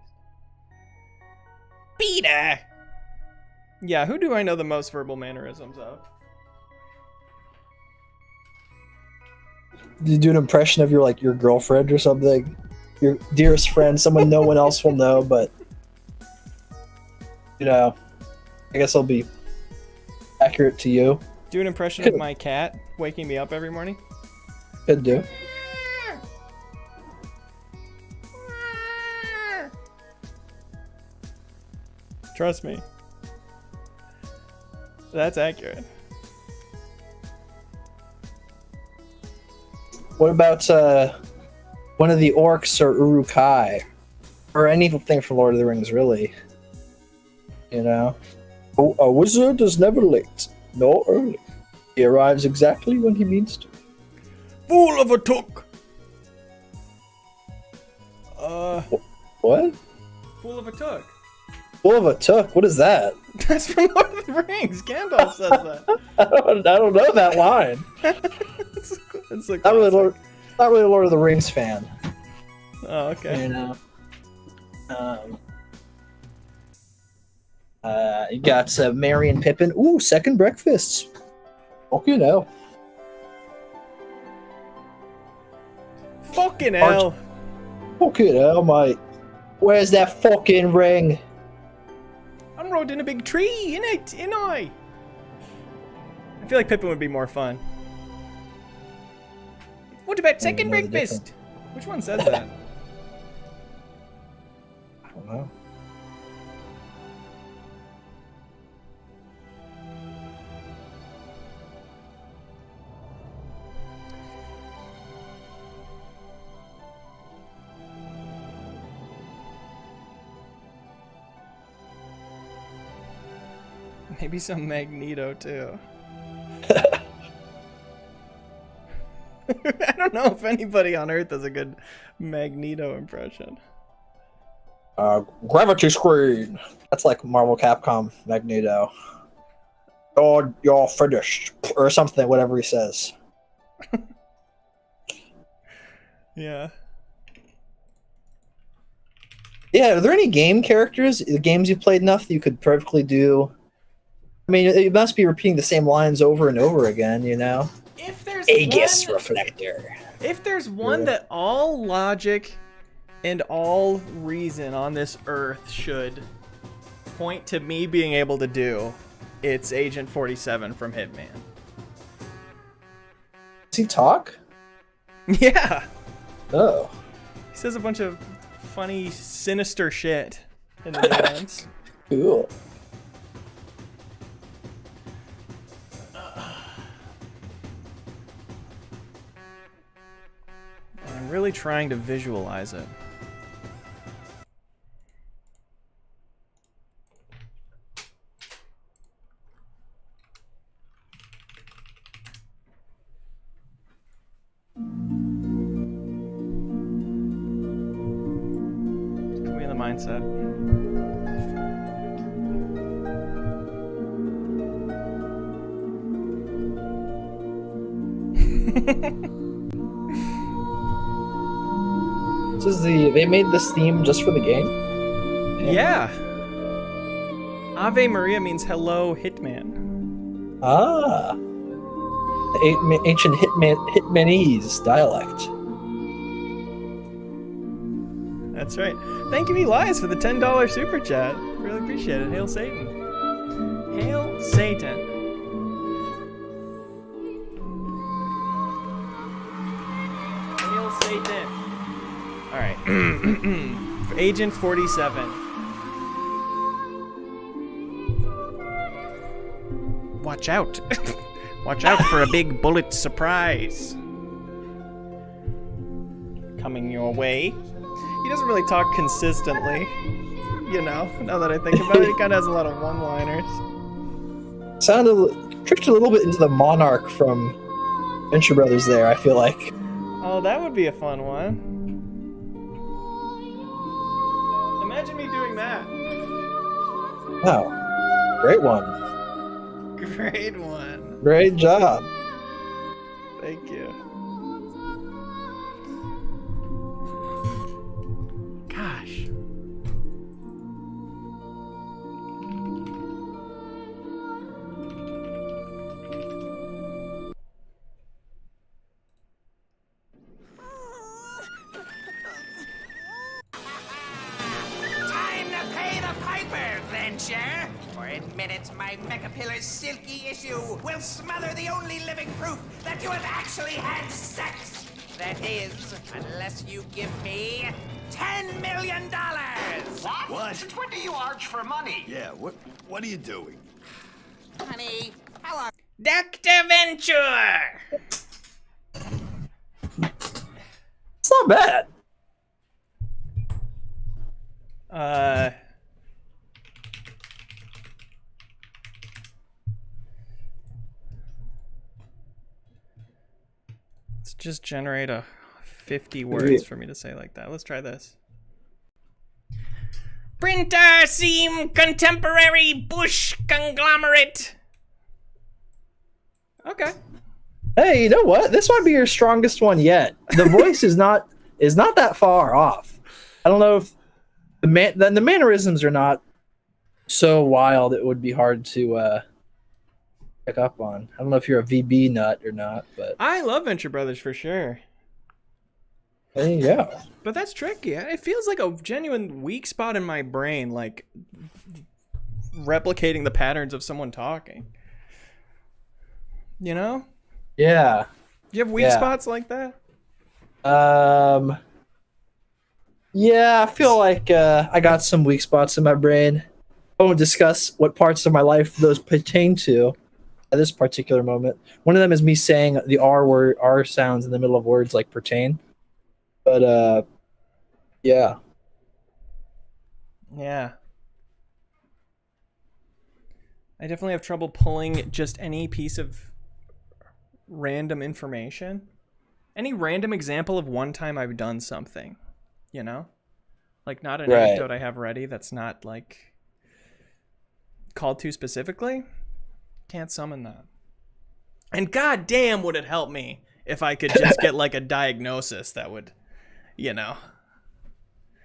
Peter! Yeah, who do I know the most verbal mannerisms of? You do an impression of your girlfriend or something? Your dearest friend, someone no one else will know, but I guess I'll be accurate to you. Do an impression of my cat waking me up every morning? Could do. Trust me. That's accurate. What about one of the orcs or Uruk-hai? Or anything from Lord of the Rings, really. A wizard is never late, nor early. He arrives exactly when he means to. Fool of a took! What? Fool of a took. Fool of a took? What is that? That's from Lord of the Rings. Gandalf says that. I don't know that line. It's like not really a Lord of the Rings fan. Oh, okay. You got Merry and Pippin. Ooh, second breakfasts. Fucking hell. Fucking hell. Fucking hell, mate. Where's that fucking ring? I'm rode in a big tree, ain't I? I feel like Pippin would be more fun. What about second breakfast? Which one says that? I don't know. Maybe some Magneto too. I don't know if anybody on Earth has a good Magneto impression. Gravity screen. That's like Marvel Capcom Magneto. Oh, you're finished. Or something, whatever he says. Yeah. Yeah, are there any game characters, the games you played enough that you could perfectly do? I mean, it must be repeating the same lines over and over again, If there's Aegis Reflector. If there's one that all logic and all reason on this earth should point to me being able to do, it's Agent 47 from Hitman. Does he talk? Yeah. Oh. He says a bunch of funny, sinister shit in the games. Cool. I'm really trying to visualize it. Put me in the mindset. They made this theme just for the game? Yeah. Ave Maria means hello, Hitman. Ah. The ancient Hitmanese dialect. That's right. Thank you, Elias, for the $10 super chat. Really appreciate it. Hail Satan. Hail Satan. Hail Satan. All right. Agent 47. Watch out. Watch out for a big bullet surprise. Coming your way. He doesn't really talk consistently. You know, now that I think about it, he kind of has a lot of one-liners. Tricked a little bit into the Monarch from Venture Brothers there, I feel like. Oh, that would be a fun one. Imagine me doing that. Wow. Great one. Great one. Great job. Thank you. Gosh. Time to pay the piper, Venture! For in minutes, my Mechapillar's silky issue will smother the only living proof that you have actually had sex! That is, unless you give me $10 million! What? Since when do you arch for money? Yeah, what are you doing? Honey, how are... Dr. Venture! It's not bad. Let's just generate 50 words for me to say like that. Let's try this. Printer seam contemporary bush conglomerate. Okay. Hey, you know what? This might be your strongest one yet. The voice is not that far off. I don't know if the mannerisms are not so wild it would be hard to pick up on. I don't know if you're a VB nut or not, but I love Venture Brothers for sure. There you go. But that's tricky. It feels like a genuine weak spot in my brain, like replicating the patterns of someone talking. You know? Yeah. Do you have weak spots like that? Yeah, I feel like I got some weak spots in my brain. I won't discuss what parts of my life those pertain to at this particular moment. One of them is me saying the R sounds in the middle of words like pertain. But yeah. Yeah. I definitely have trouble pulling just any piece of random information. Any random example of one time I've done something, you know? Like not an anecdote I have ready that's not like called to specifically. Can't summon that. And goddamn would it help me if I could just get like a diagnosis that would, you know,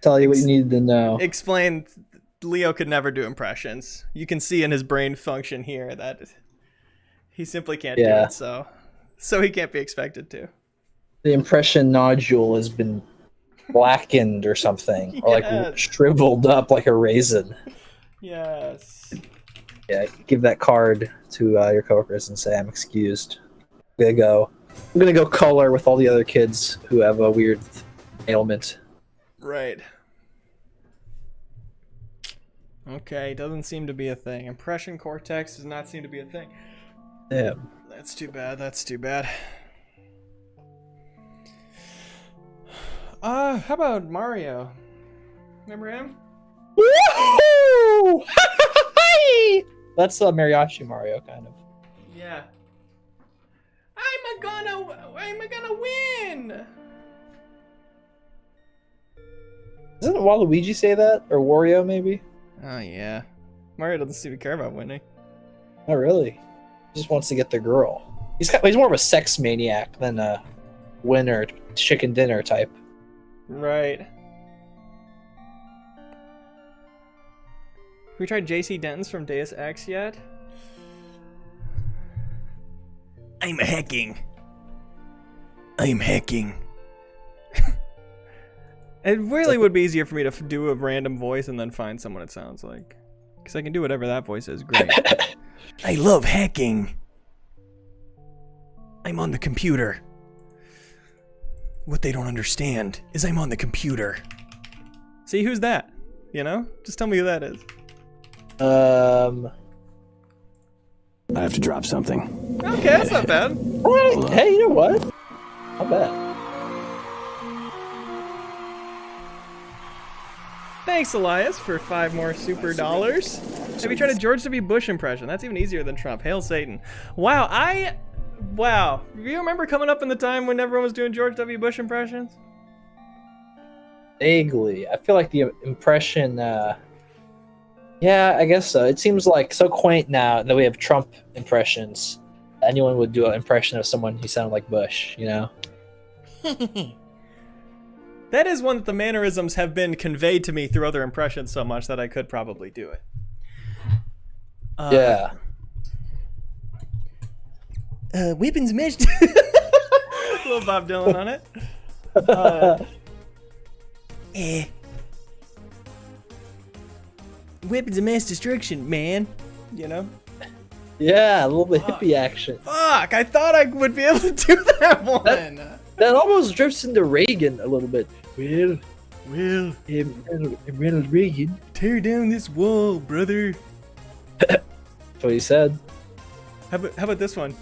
tell you what you needed to know. Explain. Leo could never do impressions. You can see in his brain function here that he simply can't do it, so he can't be expected to. The impression nodule has been blackened or something, or like shriveled up like a raisin. Yes. Yeah, give that card to your coworkers and say I'm excused. I'm gonna go color with all the other kids who have a weird ailment. Right. Okay, doesn't seem to be a thing. Impression cortex does not seem to be a thing. Yeah. That's too bad. That's too bad. How about Mario? Remember him? Woohoo! That's Mariachi Mario, kind of. Yeah. I'm gonna win. Doesn't Waluigi say that, or Wario maybe? Oh yeah. Mario doesn't seem to care about winning. Not really. He just wants to get the girl. He's more of a sex maniac than a winner, chicken dinner type. Right. we tried JC Denton's from Deus Ex yet? I'm hacking. I'm hacking. It really would be easier for me to do a random voice and then find someone it sounds like. Because I can do whatever that voice is. Great. I love hacking. I'm on the computer. What they don't understand is I'm on the computer. See, who's that? You know? Just tell me who that is. I have to drop something. Okay, that's not bad. Hey, you know what? Not bad. Thanks, Elias, for 5 more super dollars. Have you tried a George W. Bush impression? That's even easier than Trump. Hail Satan. Wow, wow. Do you remember coming up in the time when everyone was doing George W. Bush impressions? Vaguely. I feel like the impression, yeah, I guess so. It seems like so quaint now that we have Trump impressions. Anyone would do an impression of someone who sounded like Bush, you know? That is one that the mannerisms have been conveyed to me through other impressions so much that I could probably do it. Yeah. Weapons mesh. Little Bob Dylan on it. Weapons of mass destruction, man. You know? Yeah, a little bit hippie action. Fuck, I thought I would be able to do that one. That almost drifts into Reagan a little bit. Well, Ronald Reagan. Tear down this wall, brother. That's what he said. How about this one?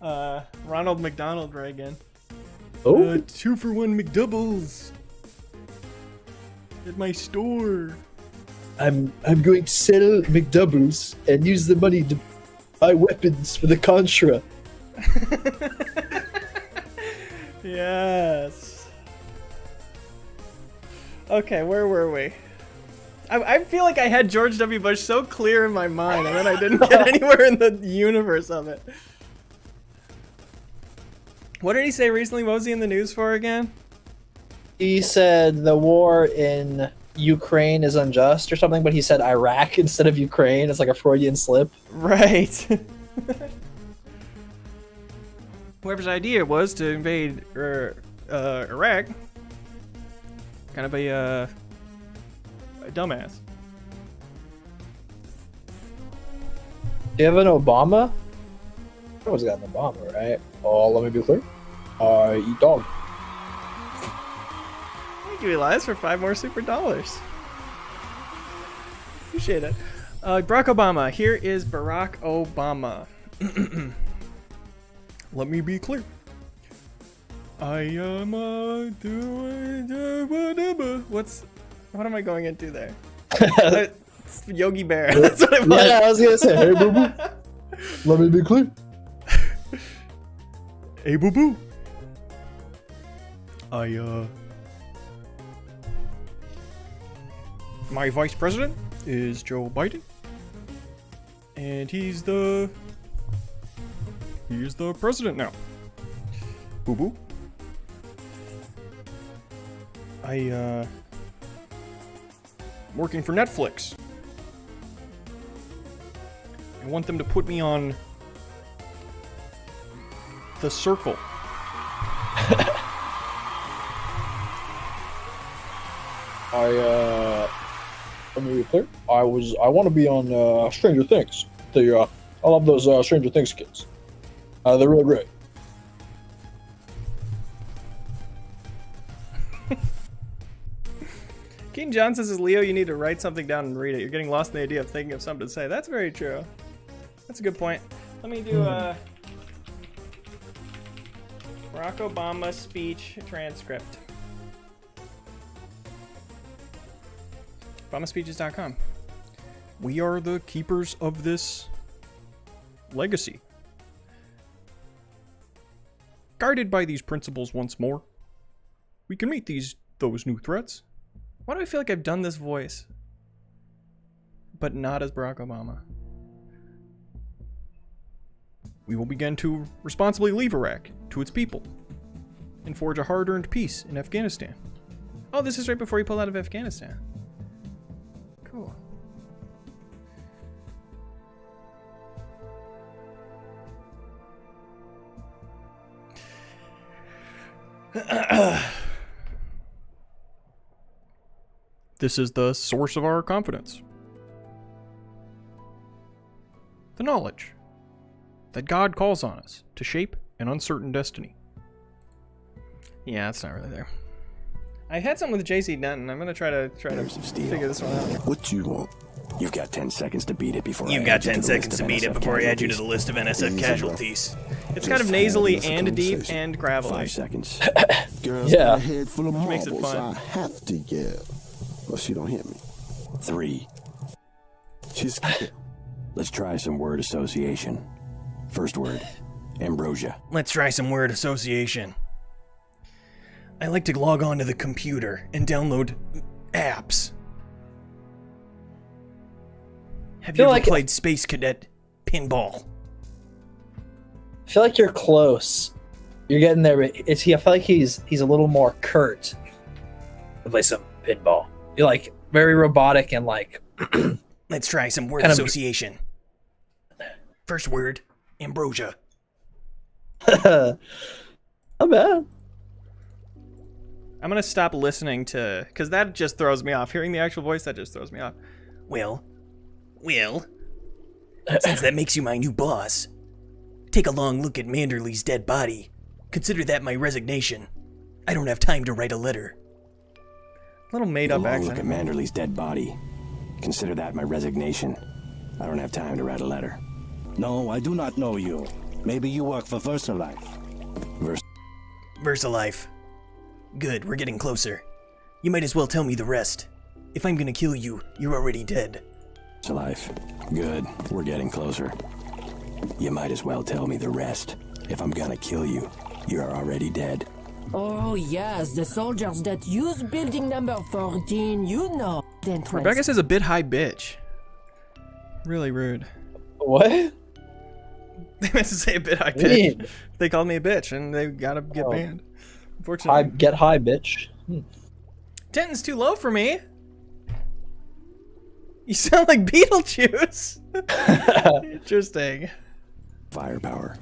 Ronald McDonald Reagan. Oh. 2-for-1 McDoubles at my store. I'm going to sell McDoubles and use the money to buy weapons for the Contra. Yes. Okay, where were we? I feel like I had George W. Bush so clear in my mind, and then I didn't get anywhere in the universe of it. What did he say recently? What was he in the news for again? He said the war in Ukraine is unjust or something, but he said Iraq instead of Ukraine. It's like a Freudian slip. Right. Whoever's idea it was to invade Iraq, kind of a dumbass. Do you have an Obama? Everyone's got an Obama, right? Oh, let me be clear. I eat dog. Thank you, Elias, for 5 more super dollars. Appreciate it. Barack Obama. Here is Barack Obama. Let me be clear. I am doing what am I going into there? It's Yogi Bear. That's what it was. Yeah, I was gonna say, hey boo boo. Let me be clear. Hey boo boo. My vice president is Joe Biden. And he's the president now. Boo boo. Working for Netflix. I want them to put me on The Circle. Let me be clear. I want to be on Stranger Things. I love those Stranger Things kids. They're really great. King John says, Leo, you need to write something down and read it. You're getting lost in the idea of thinking of something to say. That's very true. That's a good point. Let me do a Barack Obama speech transcript. ObamaSpeeches.com. We are the keepers of this legacy. Guided by these principles once more, we can meet those new threats. Why do I feel like I've done this voice, but not as Barack Obama? We will begin to responsibly leave Iraq to its people and forge a hard-earned peace in Afghanistan. Oh, this is right before he pulled out of Afghanistan. Cool. This is the source of our confidence. The knowledge that God calls on us to shape an uncertain destiny. Yeah, it's not really there. I had something with J.C. Denton. I'm gonna try to figure this one out. What you want? You've got 10 seconds to beat it before You've got 10 seconds to beat it before I add you to the list of NSF casualties. It's kind of nasally and deep and gravelly. 5 seconds. Girls Yeah. got a head full of Which makes it marbles. fun. I have to yell. Well, she don't hit me. 3. She's Let's try some word association. First word, ambrosia. Let's try some word association. I like to log on to the computer and download apps. Have you ever played Space Cadet Pinball? I feel like you're close. You're getting there, but I feel like he's a little more curt. To play some pinball. You're like very robotic and like. Let's try some word kind of- association. First word, ambrosia. Not bad. I'm gonna stop listening to, because that just throws me off. Hearing the actual voice, that just throws me off. Well, since that makes you my new boss, take a long look at Manderley's dead body. Consider that my resignation. I don't have time to write a letter. Little made-up Look accent. at Manderley's dead body. Consider that my resignation. I don't have time to write a letter. No, I do not know you. Maybe you work for VersaLife. VersaLife. Good, we're getting closer. You might as well tell me the rest. If I'm gonna kill you, you're already dead. VersaLife. Good, we're getting closer. You might as well tell me the rest. If I'm gonna kill you, you're already dead. Oh, yes, the soldiers that use building number 14, you know. Rebecca says a bit high bitch. Really rude. What? They meant to say a bit high What do you bitch. mean? They called me a bitch and they gotta get banned. Unfortunately. Get high, bitch. Denton's too low for me. You sound like Beetlejuice. Interesting. Firepower.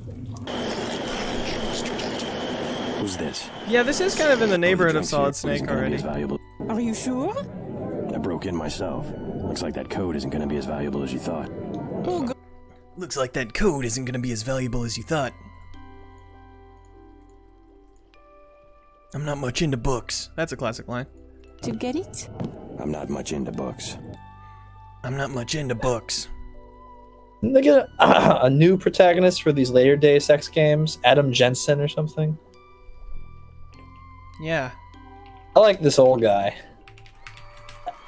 Who's this? Yeah, this is kind of in the neighborhood of Solid Snake already. Are you sure? I broke in myself. Looks like that code isn't gonna be as valuable as you thought. Looks like that code isn't gonna be as valuable as you thought. I'm not much into books. That's a classic line. To get it? I'm not much into books. I'm not much into books. Didn't they get a new protagonist for these later Deus Ex games? Adam Jensen or something? Yeah. I like this old guy.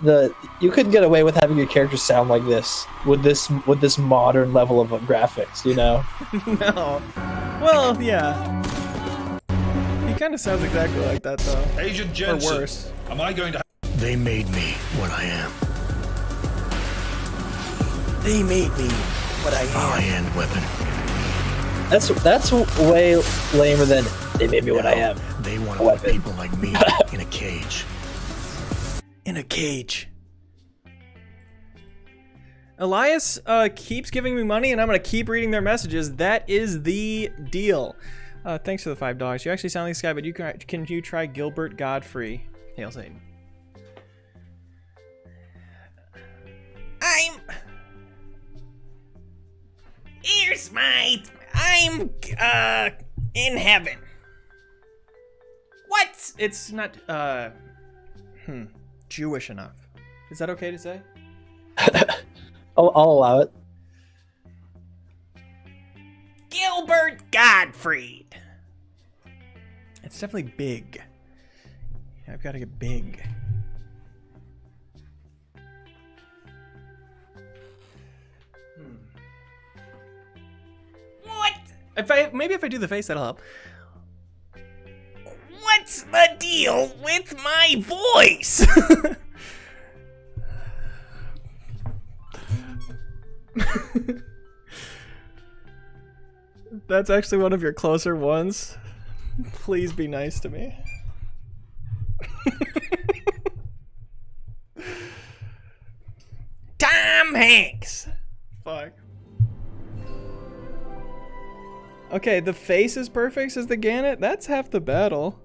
You couldn't get away with having your character sound like this with this modern level of graphics, you know? No. Well, yeah. He kind of sounds exactly like that, though. Agent Jensen. Or worse. Am I going to... They made me what I am. They made me what I am. High-end weapon. That's way lamer than they made me what I am. They want to put people like me in a cage. In a cage. Elias keeps giving me money, and I'm gonna keep reading their messages. That is the deal. Thanks for the $5. You actually sound like this guy, but can you try Gilbert Godfrey? Hail Satan. I'm in heaven. What? It's not Jewish enough. Is that okay to say? I'll allow it. Gilbert Gottfried. It's definitely big. I've got to get big. What? Maybe if I do the face, that'll help. What's the deal with my voice? That's actually one of your closer ones. Please be nice to me. Tom Hanks. Fuck. Okay, the face is perfect, says the Gannett. That's half the battle.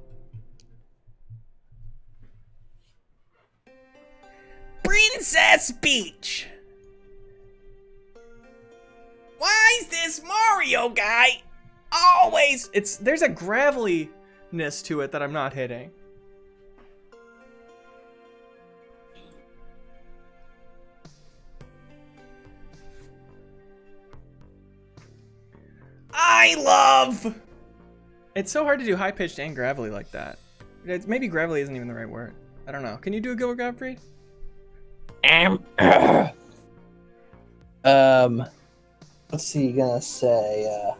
speech. Why is this Mario guy always... There's a graveliness to it that I'm not hitting. I love... It's so hard to do high-pitched and gravelly like that. Maybe gravelly isn't even the right word. I don't know. Can you do a Gilbert Gottfried? What's he gonna say?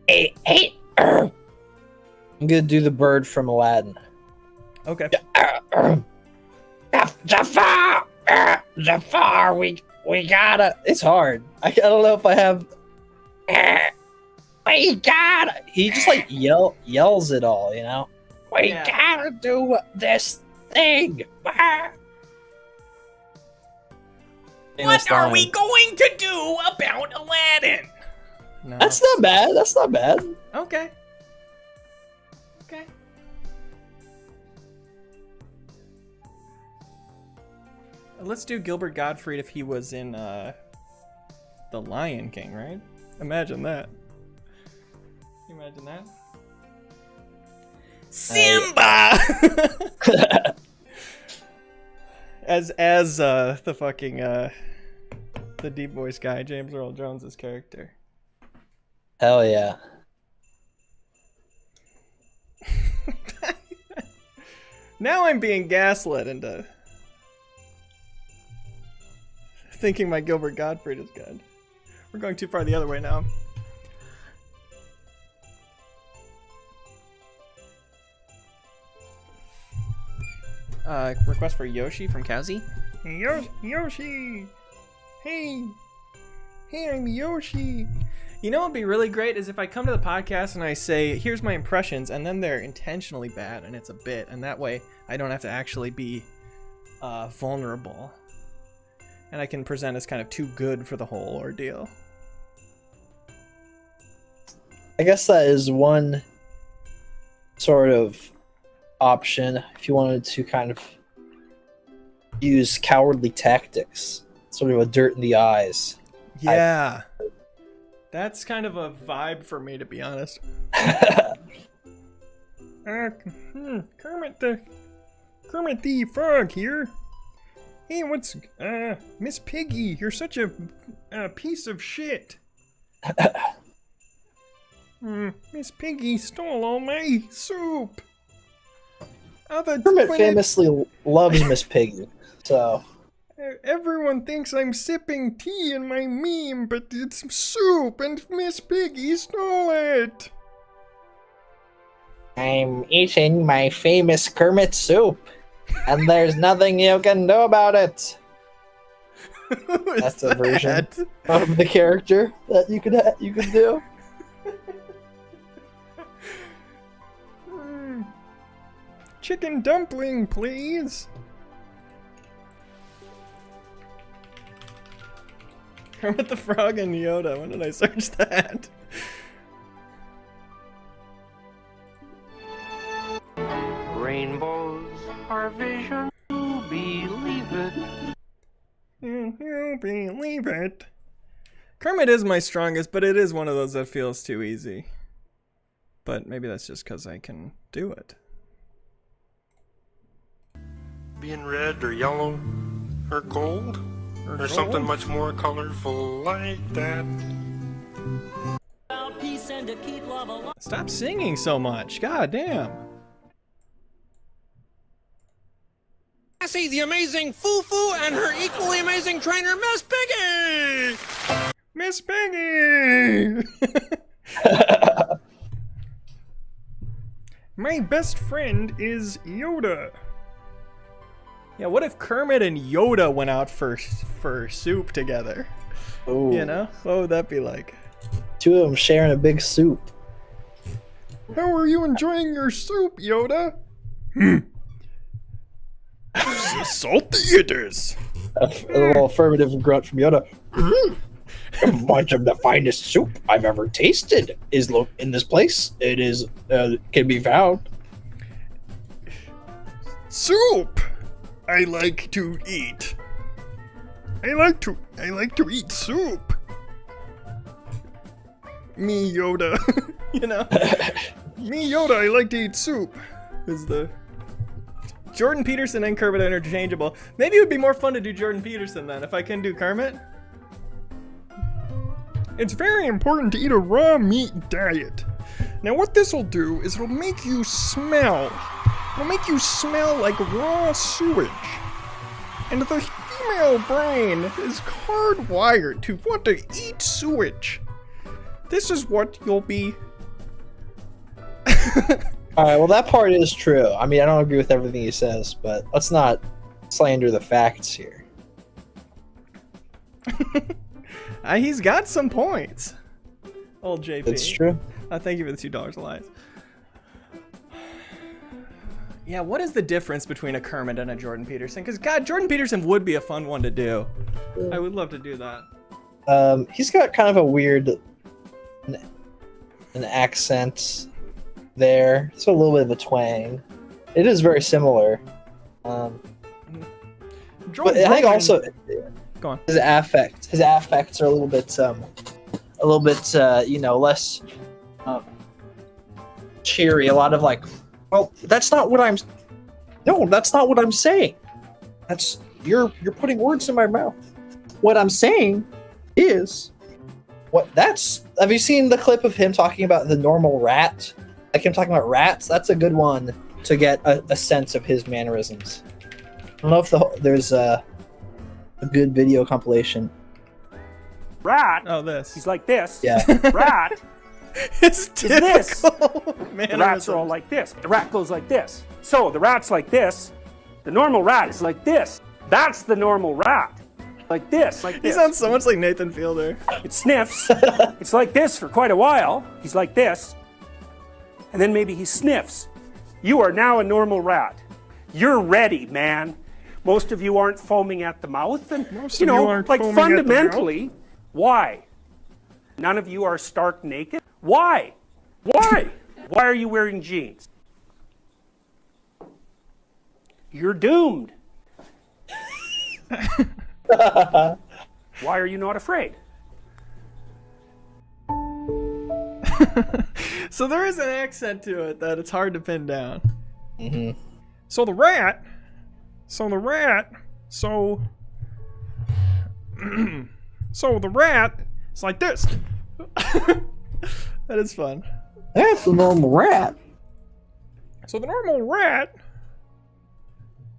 I'm gonna do the bird from Aladdin. Okay. Jafar, we gotta. It's hard. I don't know if I have. We gotta. He just like yells it all, you know. We gotta do this thing. What are we going to do about Aladdin? No. That's not bad. That's not bad. Okay. Okay. Let's do Gilbert Gottfried if he was in The Lion King, right? Imagine that. Can you imagine that? Simba! as the fucking the deep voice guy, James Earl Jones's character. Hell yeah. Now I'm being gaslit into thinking my Gilbert Gottfried is good. We're going too far the other way now. Request for Yoshi from Kowsy. Yoshi! Hey, I'm Yoshi. You know what would be really great is if I come to the podcast and I say, here's my impressions, and then they're intentionally bad and it's a bit, and that way I don't have to actually be vulnerable. And I can present as kind of too good for the whole ordeal. I guess that is one sort of option if you wanted to kind of use cowardly tactics, sort of a dirt in the eyes. Yeah. That's kind of a vibe for me, to be honest. Kermit the Frog here. Hey, what's Miss Piggy? You're such a piece of shit. Miss Piggy stole all my soup. Kermit famously loves Miss Piggy, so. Everyone thinks I'm sipping tea in my meme, but it's soup, and Miss Piggy stole it. I'm eating my famous Kermit soup, and there's nothing you can do about it. That's a version of the character that you could do. Chicken dumpling, please. Kermit the Frog and Yoda. When did I search that? Rainbows are vision, you believe it. You believe it. Kermit is my strongest, but it is one of those that feels too easy. But maybe that's just because I can do it. Being red or yellow or gold or something much more colorful like that. Stop singing so much. God damn. Cassie, the amazing Fufu, and her equally amazing trainer, Miss Piggy! Miss Piggy! My best friend is Yoda. Yeah, what if Kermit and Yoda went out for soup together? Ooh. You know? What would that be like? Two of them sharing a big soup. How are you enjoying your soup, Yoda? Salty it is. A little affirmative grunt from Yoda. Much of the finest soup I've ever tasted is in this place. It is can be found. Soup! I like to eat. I like to eat soup. Me Yoda, you know. Me Yoda, I like to eat soup. Is the Jordan Peterson and Kermit interchangeable? Maybe it would be more fun to do Jordan Peterson then if I can do Kermit. It's very important to eat a raw meat diet. Now what this will do is it'll make you smell. It'll make you smell like raw sewage. And the female brain is hardwired to want to eat sewage. This is what you'll be. Alright, well that part is true. I mean, I don't agree with everything he says, but let's not slander the facts here. He's got some points. Old JP. It's true. Thank you for the $2 Elias. Yeah, what is the difference between a Kermit and a Jordan Peterson? Because, God, Jordan Peterson would be a fun one to do. I would love to do that. He's got kind of a weird an accent there. It's a little bit of a twang. It is very similar. But I think also Go on. his affects are a little bit less cheery. A lot of like, well, that's not what I'm saying. That's you're putting words in my mouth. What I'm saying is have you seen the clip of him talking about the normal rat? Like him talking about rats? That's a good one to get a sense of his mannerisms. I don't know if there's a good video compilation. Rat. Oh, this. He's like this. Yeah. Rat. It's this. The Man, rats are all like this. The rat goes like this. So the rat's like this. The normal rat is like this. That's the normal rat. Like this. Like He this. sounds so much like Nathan Fielder. It sniffs. It's like this for quite a while. He's like this. And then maybe he sniffs. You are now a normal rat. You're ready, man. Most of you aren't foaming at the mouth. And, you know, like fundamentally, why? None of you are stark naked? Why? Why? Why are you wearing jeans? You're doomed. Why are you not afraid? So there is an accent to it that it's hard to pin down. Mm-hmm. So the rat, so the rat is like this. That is fun. That's the normal rat. So the normal rat.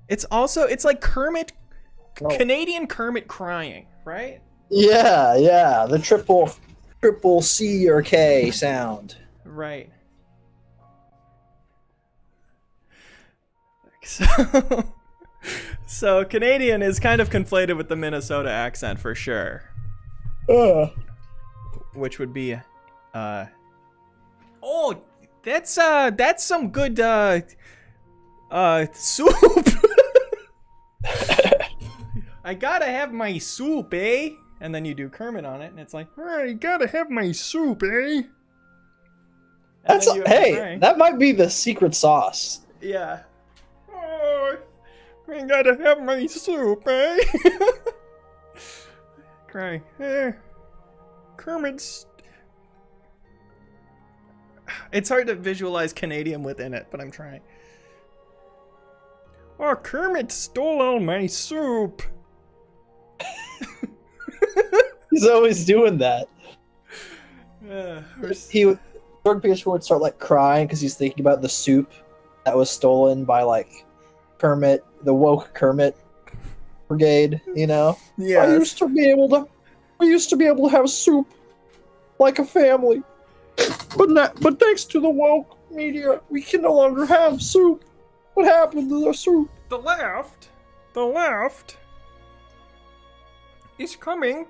It's like Kermit, Canadian Kermit crying, right? Yeah, the triple C or K sound. Right. So Canadian is kind of conflated with the Minnesota accent for sure. Which would be oh, that's some good soup. I gotta have my soup, eh? And then you do Kermit on it, and it's like, I gotta have my soup, eh? That might be the secret sauce. Yeah. Oh, I gotta have my soup, eh? Crying. Kermit's. It's hard to visualize Canadian within it, but I'm trying. Oh, Kermit stole all my soup. He's always doing that. Jordan Peterson would start like crying because he's thinking about the soup that was stolen by like Kermit, the woke Kermit brigade. You know, yeah. I used to be able to have soup like a family, but thanks to the woke media, we can no longer have soup. What happened to the soup? The left is coming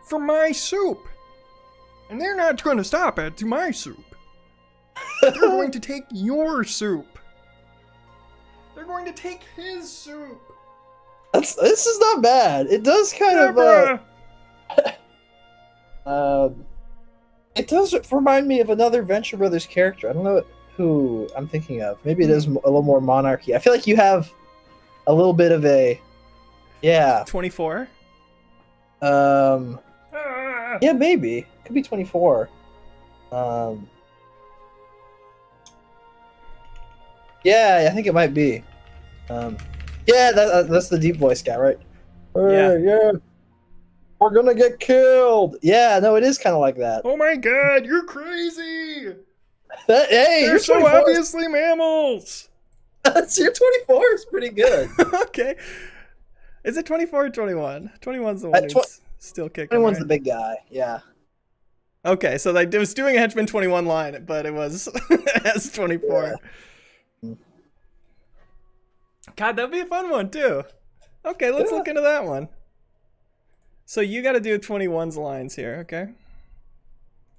for my soup. And they're not going to stop at my soup. They're going to take your soup. They're going to take his soup. This is not bad. It does kind of it does remind me of another Venture Brothers character. I don't know who I'm thinking of. Maybe it is a little more monarchy. I feel like you have a little bit of a, yeah. 24. Yeah, maybe could be 24. Yeah, I think it might be. Yeah, that's the deep voice guy, right? Yeah. We're gonna get killed. Yeah, no, it is kind of like that. Oh my god, you're crazy! Hey, They're you're so 24. obviously mammals! So your 24 is pretty good. Okay. Is it 24 or 21? 21's the one who's still kicking. 21's right? the big guy, yeah. Okay, so it was doing a Henchman 21 line, but it was as 24. Yeah. God, that'd be a fun one, too. Okay, let's look into that one. So you got to do 21's lines here, okay?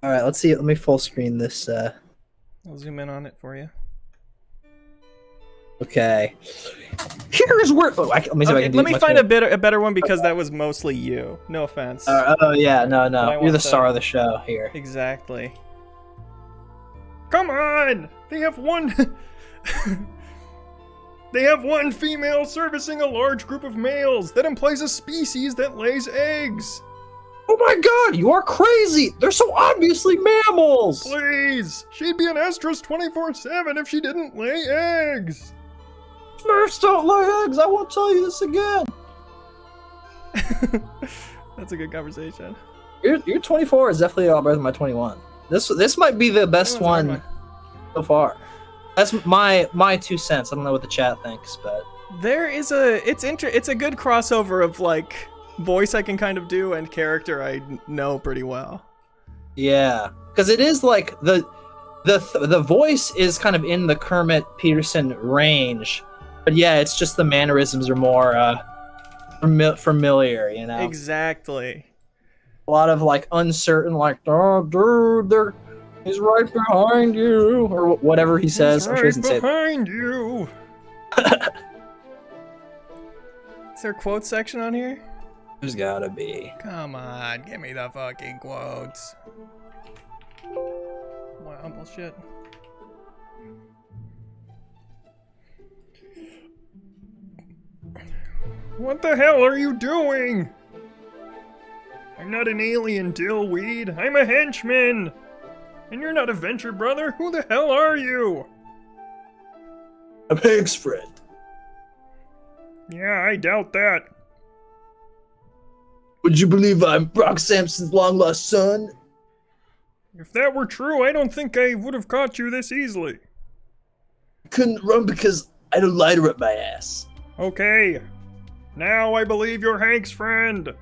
All right, let's see. Let me full screen this. I'll zoom in on it for you. Okay. Here's where. Oh, let me see if I can do let me find a better one because that was mostly you. No offense. Oh yeah, no. You're the star of the show here. Exactly. Come on! They have one. They have one female servicing a large group of males. That implies a species that lays eggs. Oh my god, you are crazy! They're so obviously mammals! Please! She'd be an estrus 24/7 if she didn't lay eggs! Smurfs don't lay eggs, I won't tell you this again! That's a good conversation. Your 24 is definitely a lot better than my 21. This might be the best one so far. That's my 2 cents. I don't know what the chat thinks, but there is it's a good crossover of like voice I can kind of do and character I know pretty well. Yeah, because it is like the voice is kind of in the Kermit Peterson range, but yeah, it's just the mannerisms are more familiar, you know. Exactly. A lot of like uncertain, like, oh, dude, he's right behind you, or whatever he says. I'm sure he doesn't say that. Behind you. Is there a quote section on here? There's gotta be. Come on, give me the fucking quotes. Wow, bullshit. What the hell are you doing? I'm not an alien, Dillweed. I'm a henchman. And you're not a Venture brother. Who the hell are you? I'm Hank's friend. Yeah, I doubt that. Would you believe I'm Brock Sampson's long-lost son? If that were true, I don't think I would have caught you this easily. Couldn't run because I had a lighter up my ass. Okay. Now I believe you're Hank's friend.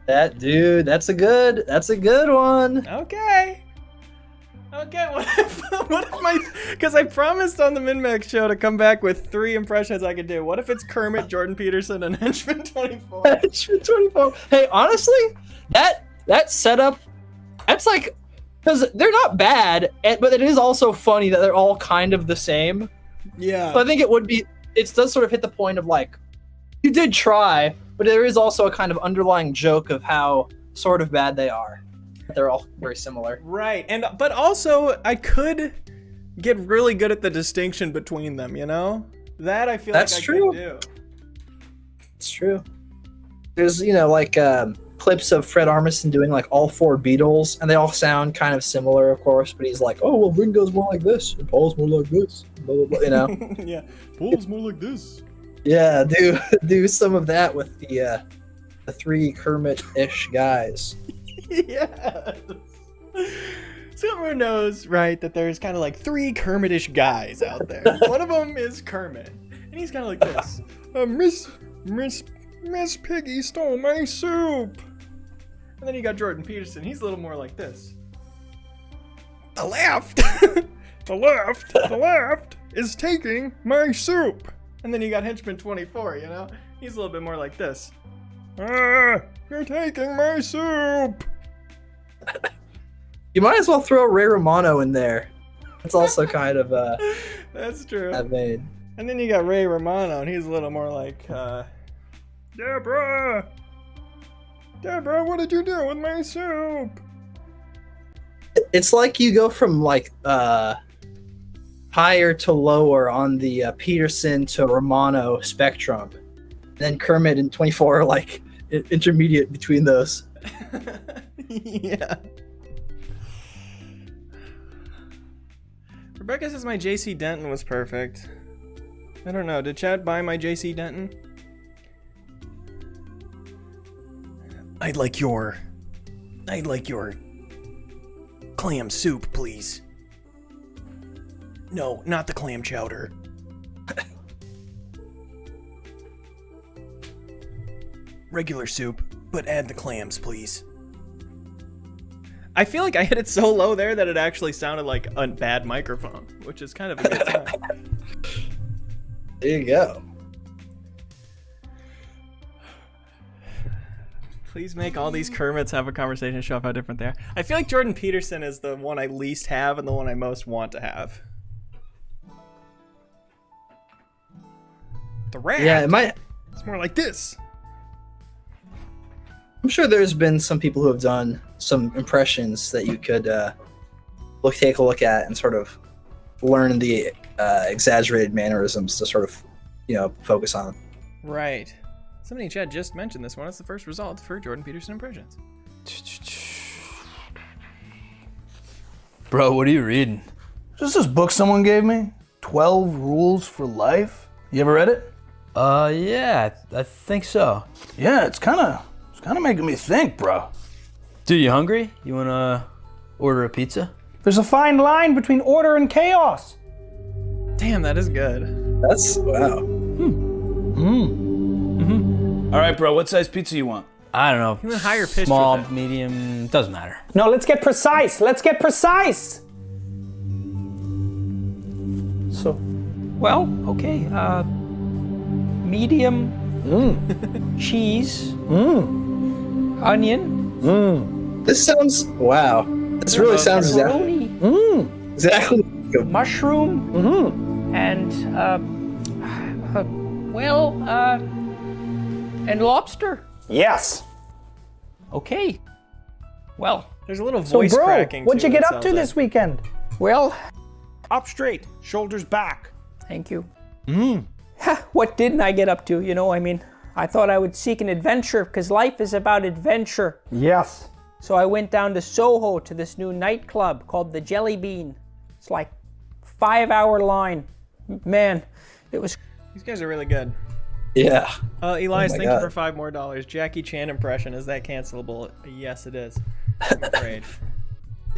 That dude, that's a good one. Okay. Okay, what if my, because I promised on the MinMax show to come back with 3 impressions I could do. What if it's Kermit, Jordan Peterson, and Henchman 24? Henchman 24. Hey, honestly, that setup, that's like, because they're not bad, but it is also funny that they're all kind of the same. Yeah. So I think it does sort of hit the point of like, you did try, but there is also a kind of underlying joke of how sort of bad they are. They're all very similar. Right, but also I could get really good at the distinction between them, you know? That I feel like I could do. It's true. There's, like clips of Fred Armisen doing like all 4 Beatles, and they all sound kind of similar, of course, but he's like, oh, well, Ringo's more like this, and Paul's more like this, blah, blah, blah, you know? Yeah, Paul's more like this. Yeah, do some of that with the 3 Kermit-ish guys. Yes. So everyone knows, right, that there's kind of like 3 Kermit-ish guys out there. One of them is Kermit, and he's kind of like this. Miss Piggy stole my soup. And then you got Jordan Peterson. He's a little more like this. The left is taking my soup. And then you got Henchman 24, you know? He's a little bit more like this. You're taking my soup. You might as well throw Ray Romano in there. It's also kind of That's true. that vein. And then you got Ray Romano, and he's a little more like Deborah, what did you do with my soup? It's like you go from like higher to lower on the Peterson to Romano spectrum. And then Kermit and 24 are like intermediate between those. Yeah. Rebecca says my JC Denton was perfect. I don't know. Did Chad buy my JC Denton? I'd like your clam soup, please. No, not the clam chowder. Regular soup, but add the clams, please. I feel like I hit it so low there that it actually sounded like a bad microphone, which is kind of a good sign. There you go. Please make all these Kermits have a conversation, show off how different they are. I feel like Jordan Peterson is the one I least have and the one I most want to have. The rat. Yeah, it might. It's more like this. I'm sure there's been some people who have done some impressions that you could take a look at and sort of learn the exaggerated mannerisms to sort of, focus on. Right. Somebody in chat just mentioned this one as the first result for Jordan Peterson impressions. Bro, what are you reading? Is this book someone gave me? 12 Rules for Life? You ever read it? Yeah, I think so. Yeah, it's kind of making me think, bro. Dude, you hungry? You wanna order a pizza? There's a fine line between order and chaos. Damn, that is good. That's wow. All right, bro. What size pizza you want? I don't know. You want higher pitch Small, with it. medium, doesn't matter. No, let's get precise. Let's get precise. So, well, okay. Medium cheese, onion. This sounds wow. This really sounds exactly. Mushroom, and and lobster. Yes. Okay. Well, there's a little So, voice bro, cracking. what'd too, you get it up to sounds this weekend? Well, Up straight, shoulders back. thank you. What didn't I get up to? I thought I would seek an adventure because life is about adventure. Yes. So I went down to Soho to this new nightclub called the Jelly Bean. It's like 5-hour line. Man, it was. These guys are really good. Yeah. Elias, Oh my thank you God. for $5 more. Jackie Chan impression, is that cancelable? Yes, it is. I'm afraid.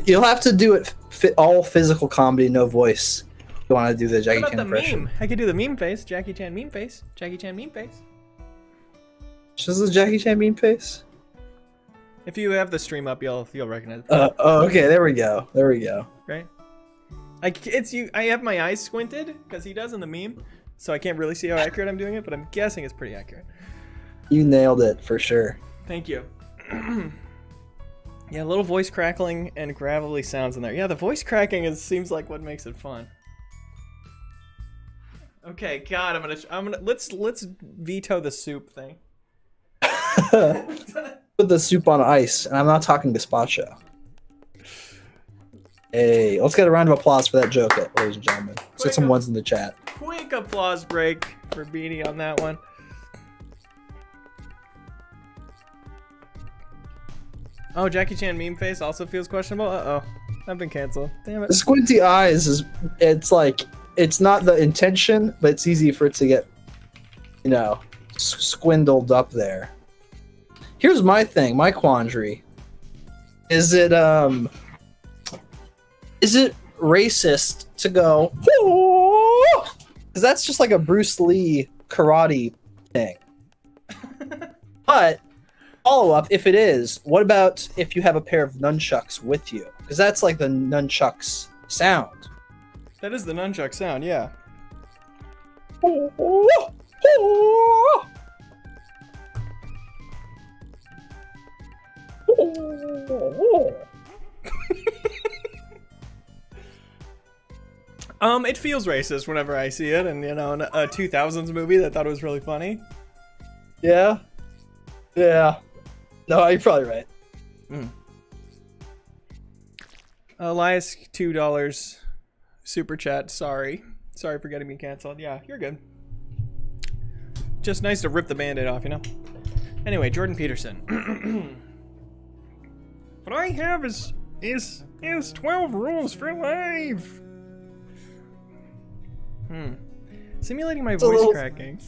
You'll have to do it all physical comedy, no voice. If you want to do the Jackie What Chan about the impression. meme? I could do the meme face. Jackie Chan meme face. Jackie Chan meme face. Just the Jackie Chan meme face. If you have the stream up, you'll recognize it. Oh, okay. There we go. Right? I have my eyes squinted because he does in the meme, so I can't really see how accurate I'm doing it, but I'm guessing it's pretty accurate. You nailed it for sure. Thank you. Yeah, a little voice crackling and gravelly sounds in there. Yeah, the voice cracking seems like what makes it fun. Okay, God, I'm gonna let's veto the soup thing. Put the soup on ice, and I'm not talking gazpacho. Hey, let's get a round of applause for that joke, ladies and gentlemen. Let's get some ones in the chat. Quick applause break for Beanie on that one. Oh, Jackie Chan meme face also feels questionable. Uh-oh. I've been canceled. Damn The it. squinty eyes it's not the intention, but it's easy for it to get, squindled up there. Here's my thing, my quandary. Is it racist to go, because that's just like a Bruce Lee karate thing. But follow up, if it is, what about if you have a pair of nunchucks with you? Because that's like the nunchucks sound. That is the nunchuck sound, yeah. It feels racist whenever I see it, and in a 2000s movie that thought it was really funny. Yeah. No, you're probably right. Elias, $2. super chat. Sorry for getting me canceled. Yeah, you're good. Just nice to rip the band-aid off, you know? Anyway, Jordan Peterson. What I have is 12 rules for life. Simulating my It's a voice little- cracking.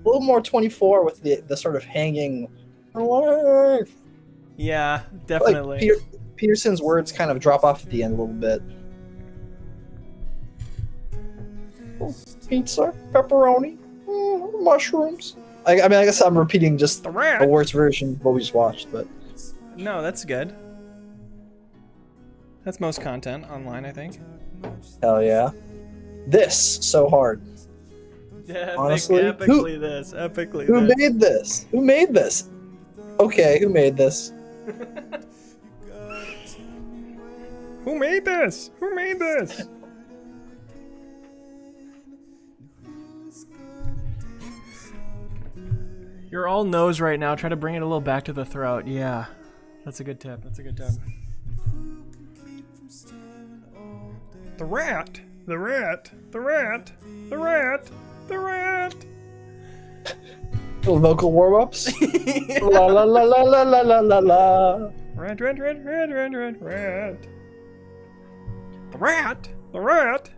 A little more 24 with the sort of hanging. Yeah, definitely. Like Peterson's words kind of drop off at the end a little bit. Pizza, pepperoni, mushrooms. I mean, I guess I'm repeating just a worse version of what we just watched, but No, that's good. That's most content online, I think. hell yeah. This so hard. Yeah, Honestly, epically this. Epically Who this. made this? Who made this? Okay, who made this? Who made this? Who made this? You're all nose right now. Try to bring it a little back to the throat. Yeah. That's a good tip. That's a good tip. The rat. The rat. The rat. The rat. The rat. Little vocal warm-ups. La la la la la la la la la. Rat, rat, rat, rat, rat, rat, rat. The rat. The rat.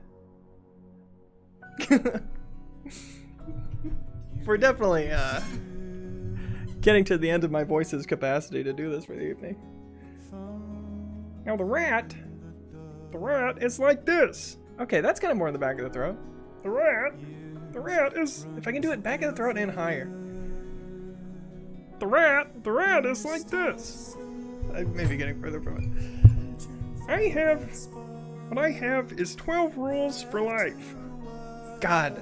We're definitely getting to the end of my voice's capacity to do this for the evening. Now the rat is like this. Okay, that's kind of more in the back of the throat. The rat is. If I can do it back of the throat and higher. The rat is like this. I may be getting further from it. What I have is 12 rules for life. God.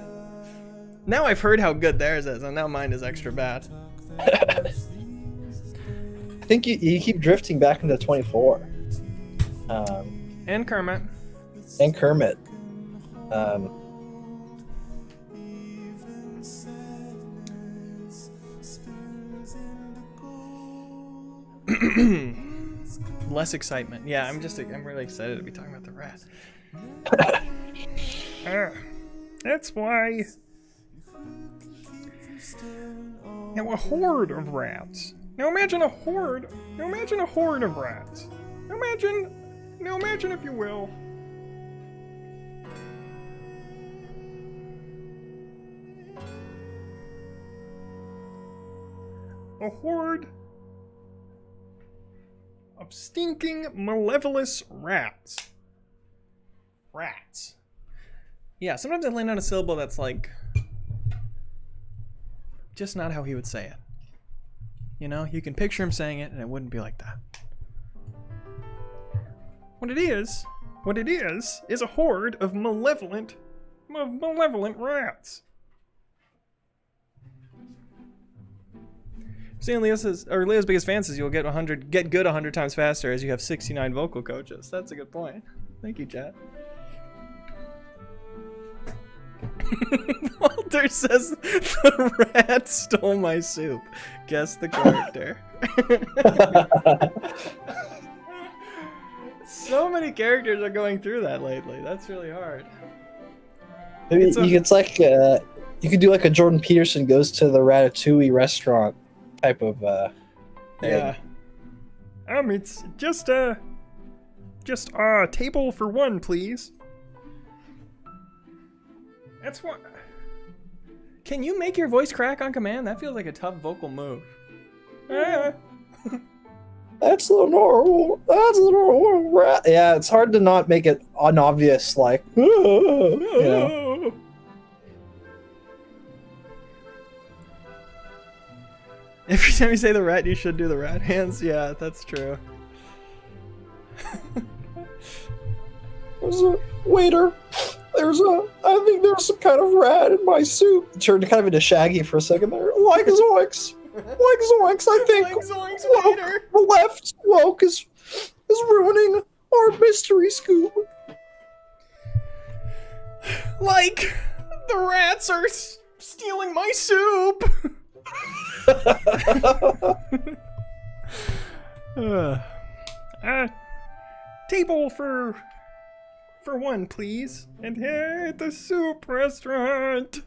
Now I've heard how good theirs is, and now mine is extra bad. I think you keep drifting back into 24. And Kermit. And Kermit. Less excitement. Yeah, I'm really excited to be talking about the rat. That's why. Now a horde of rats. Now imagine a horde. Now imagine a horde of rats. Now imagine if you will. A horde of stinking, malevolous rats. Rats. Yeah, sometimes I land on a syllable that's like just not how he would say it. You know, you can picture him saying it and it wouldn't be like that. What it is a horde of malevolent rats. Seeing Leo's biggest fan says you'll get good 100 times faster as you have 69 vocal coaches. That's a good point. Thank you, chat. Walter says the rat stole my soup. Guess the character. So many characters are going through that lately. That's really hard. Maybe it's like you could do like a Jordan Peterson goes to the Ratatouille restaurant type of yeah. thing. It's just a table for one, please. That's what. Can you make your voice crack on command? That feels like a tough vocal move. That's the normal. That's the normal rat. Yeah, it's hard to not make it unobvious. Like, you know. Every time you say the rat, you should do the rat hands. Yeah, that's true. There's a waiter. I think there's some kind of rat in my soup. It turned kind of into Shaggy for a second there. Like Zoinks. Like Zoinks, I think. Like Zoinks, waiter. The left woke is ruining our mystery scoop. Like, the rats are stealing my soup. Table for for one, please. And here at the soup restaurant.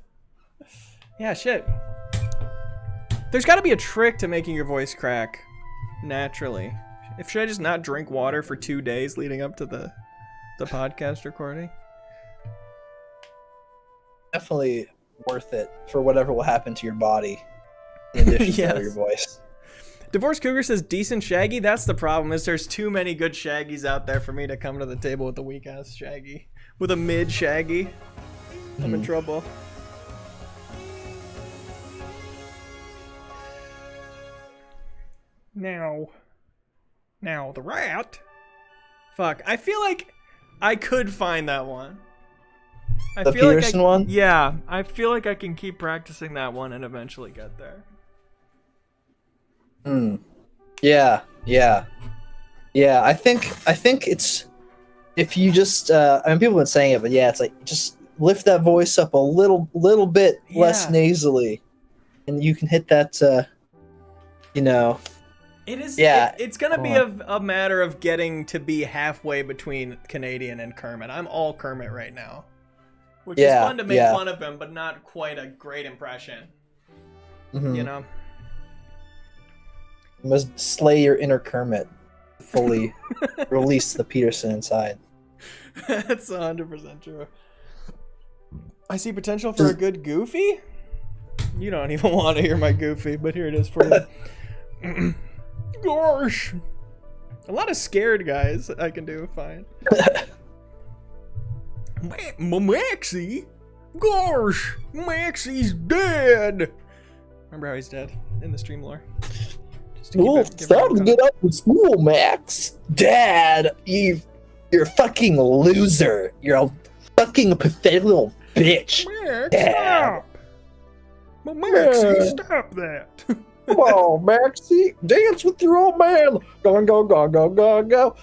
Yeah, shit. There's got to be a trick to making your voice crack naturally. Should I just not drink water for 2 days leading up to the podcast recording? Definitely worth it for whatever will happen to your body in addition to your voice. Divorce Cougar says decent Shaggy. That's the problem, is there's too many good Shaggies out there for me to come to the table with a weak ass Shaggy. With a mid Shaggy. I'm in trouble. Now the rat. Fuck, I feel like I could find that one. The Peterson one? Yeah, I feel like I can keep practicing that one and eventually get there. Yeah. I think it's, if you just I mean, people have been saying it, but yeah, it's like just lift that voice up a little bit less nasally, and you can hit that. It is. Yeah. It's gonna be a matter of getting to be halfway between Canadian and Kermit. I'm all Kermit right now, which is fun to make fun of him, but not quite a great impression. You know. You must slay your inner Kermit, fully release the Peterson inside. That's 100% true. I see potential for a good Goofy. You don't even want to hear my Goofy, but here it is for you. Gosh, a lot of scared guys I can do fine. Maxie, gosh, Maxie's dead. Remember how he's dead in the stream lore? Well, it's time to get up to school, Max. Dad, you're a fucking loser. You're a fucking pathetic little bitch. Max, Dad. stop. But Maxie, stop that. Come on, Maxie. Dance with your old man. Go.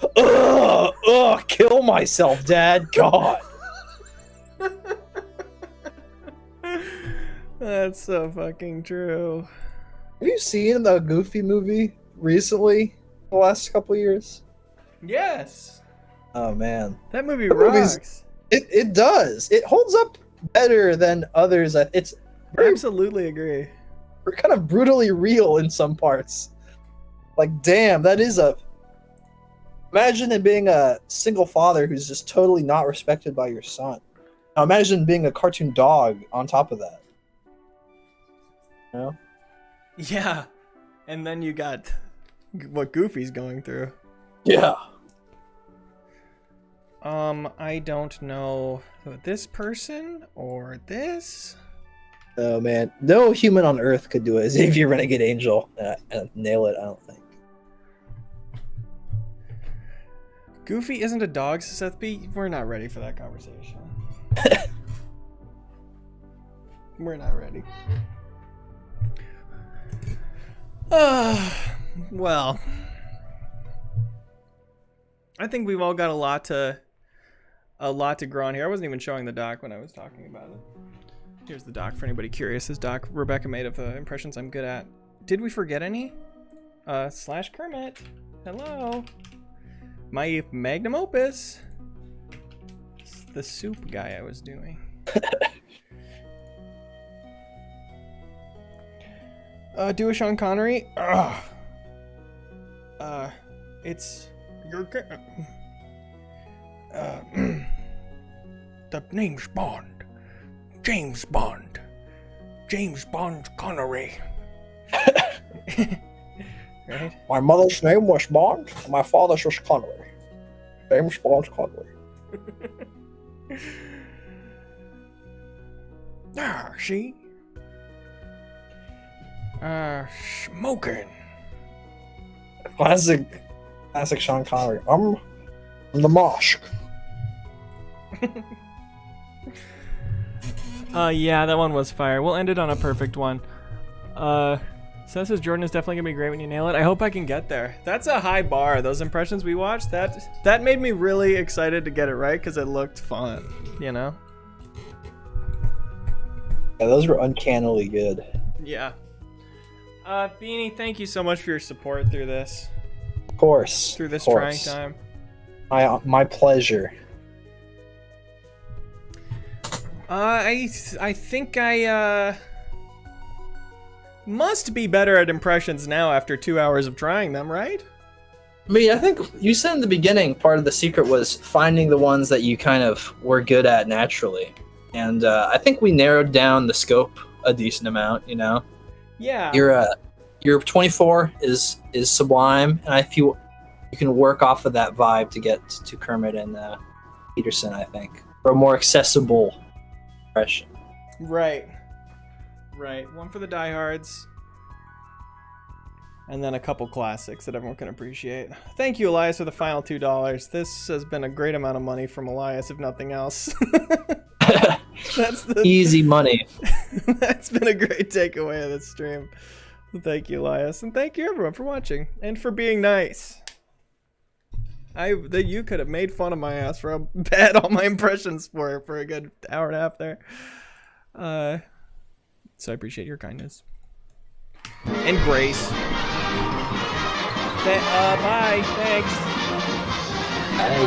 Ugh, kill myself, Dad. God. That's so fucking true. Have you seen the Goofy movie recently? The last couple years? Yes. Oh man, that movie rocks. It does. It holds up better than others. It's absolutely agree. We're kind of brutally real in some parts. Like, damn, that is a. Imagine it being a single father who's just totally not respected by your son. Now imagine being a cartoon dog on top of that. You know? Yeah, and then you got what Goofy's going through. Yeah. I don't know this person or this. Oh man, no human on Earth could do it. Xavier Renegade Angel and nail it. I don't think. Goofy isn't a dog, Seth B. We're not ready for that conversation. We're not ready. Well, I think we've all got a lot to grow on here. I wasn't even showing the doc when I was talking about it. Here's the doc for anybody curious. This doc Rebecca made of impressions I'm good at. Did we forget any? Slash Kermit. Hello. My magnum opus. It's the soup guy I was doing. Do a Sean Connery. It's your. The name's Bond. James Bond. James Bond Connery. Right? My mother's name was Bond. My father's was Connery. James Bond Connery. See? Smoking. Classic Sean Connery. I'm the mosque. Yeah, that one was fire. We'll end it on a perfect one. So this is Jordan is definitely gonna be great when you nail it. I hope I can get there. That's a high bar. Those impressions we watched, that made me really excited to get it right because it looked fun, you know? Yeah, those were uncannily good. Yeah. Beanie, thank you so much for your support through this. Of course. Through this of course. trying time. My pleasure. I think I must be better at impressions now after 2 hours of trying them, right? I mean, I think you said in the beginning part of the secret was finding the ones that you kind of were good at naturally. And I think we narrowed down the scope a decent amount, you know? Yeah. Your 24 is sublime, and I feel you can work off of that vibe to get to Kermit and Peterson, I think. For a more accessible impression. Right. One for the diehards. And then a couple classics that everyone can appreciate. Thank you, Elias, for the final $2. This has been a great amount of money from Elias, if nothing else. That's the easy money. That's been a great takeaway of this stream. Thank you, Elias, and thank you everyone for watching and for being nice. You could have made fun of my ass for how bad all my impressions were for a good hour and a half there. So I appreciate your kindness and grace. Bye. Thanks. Bye.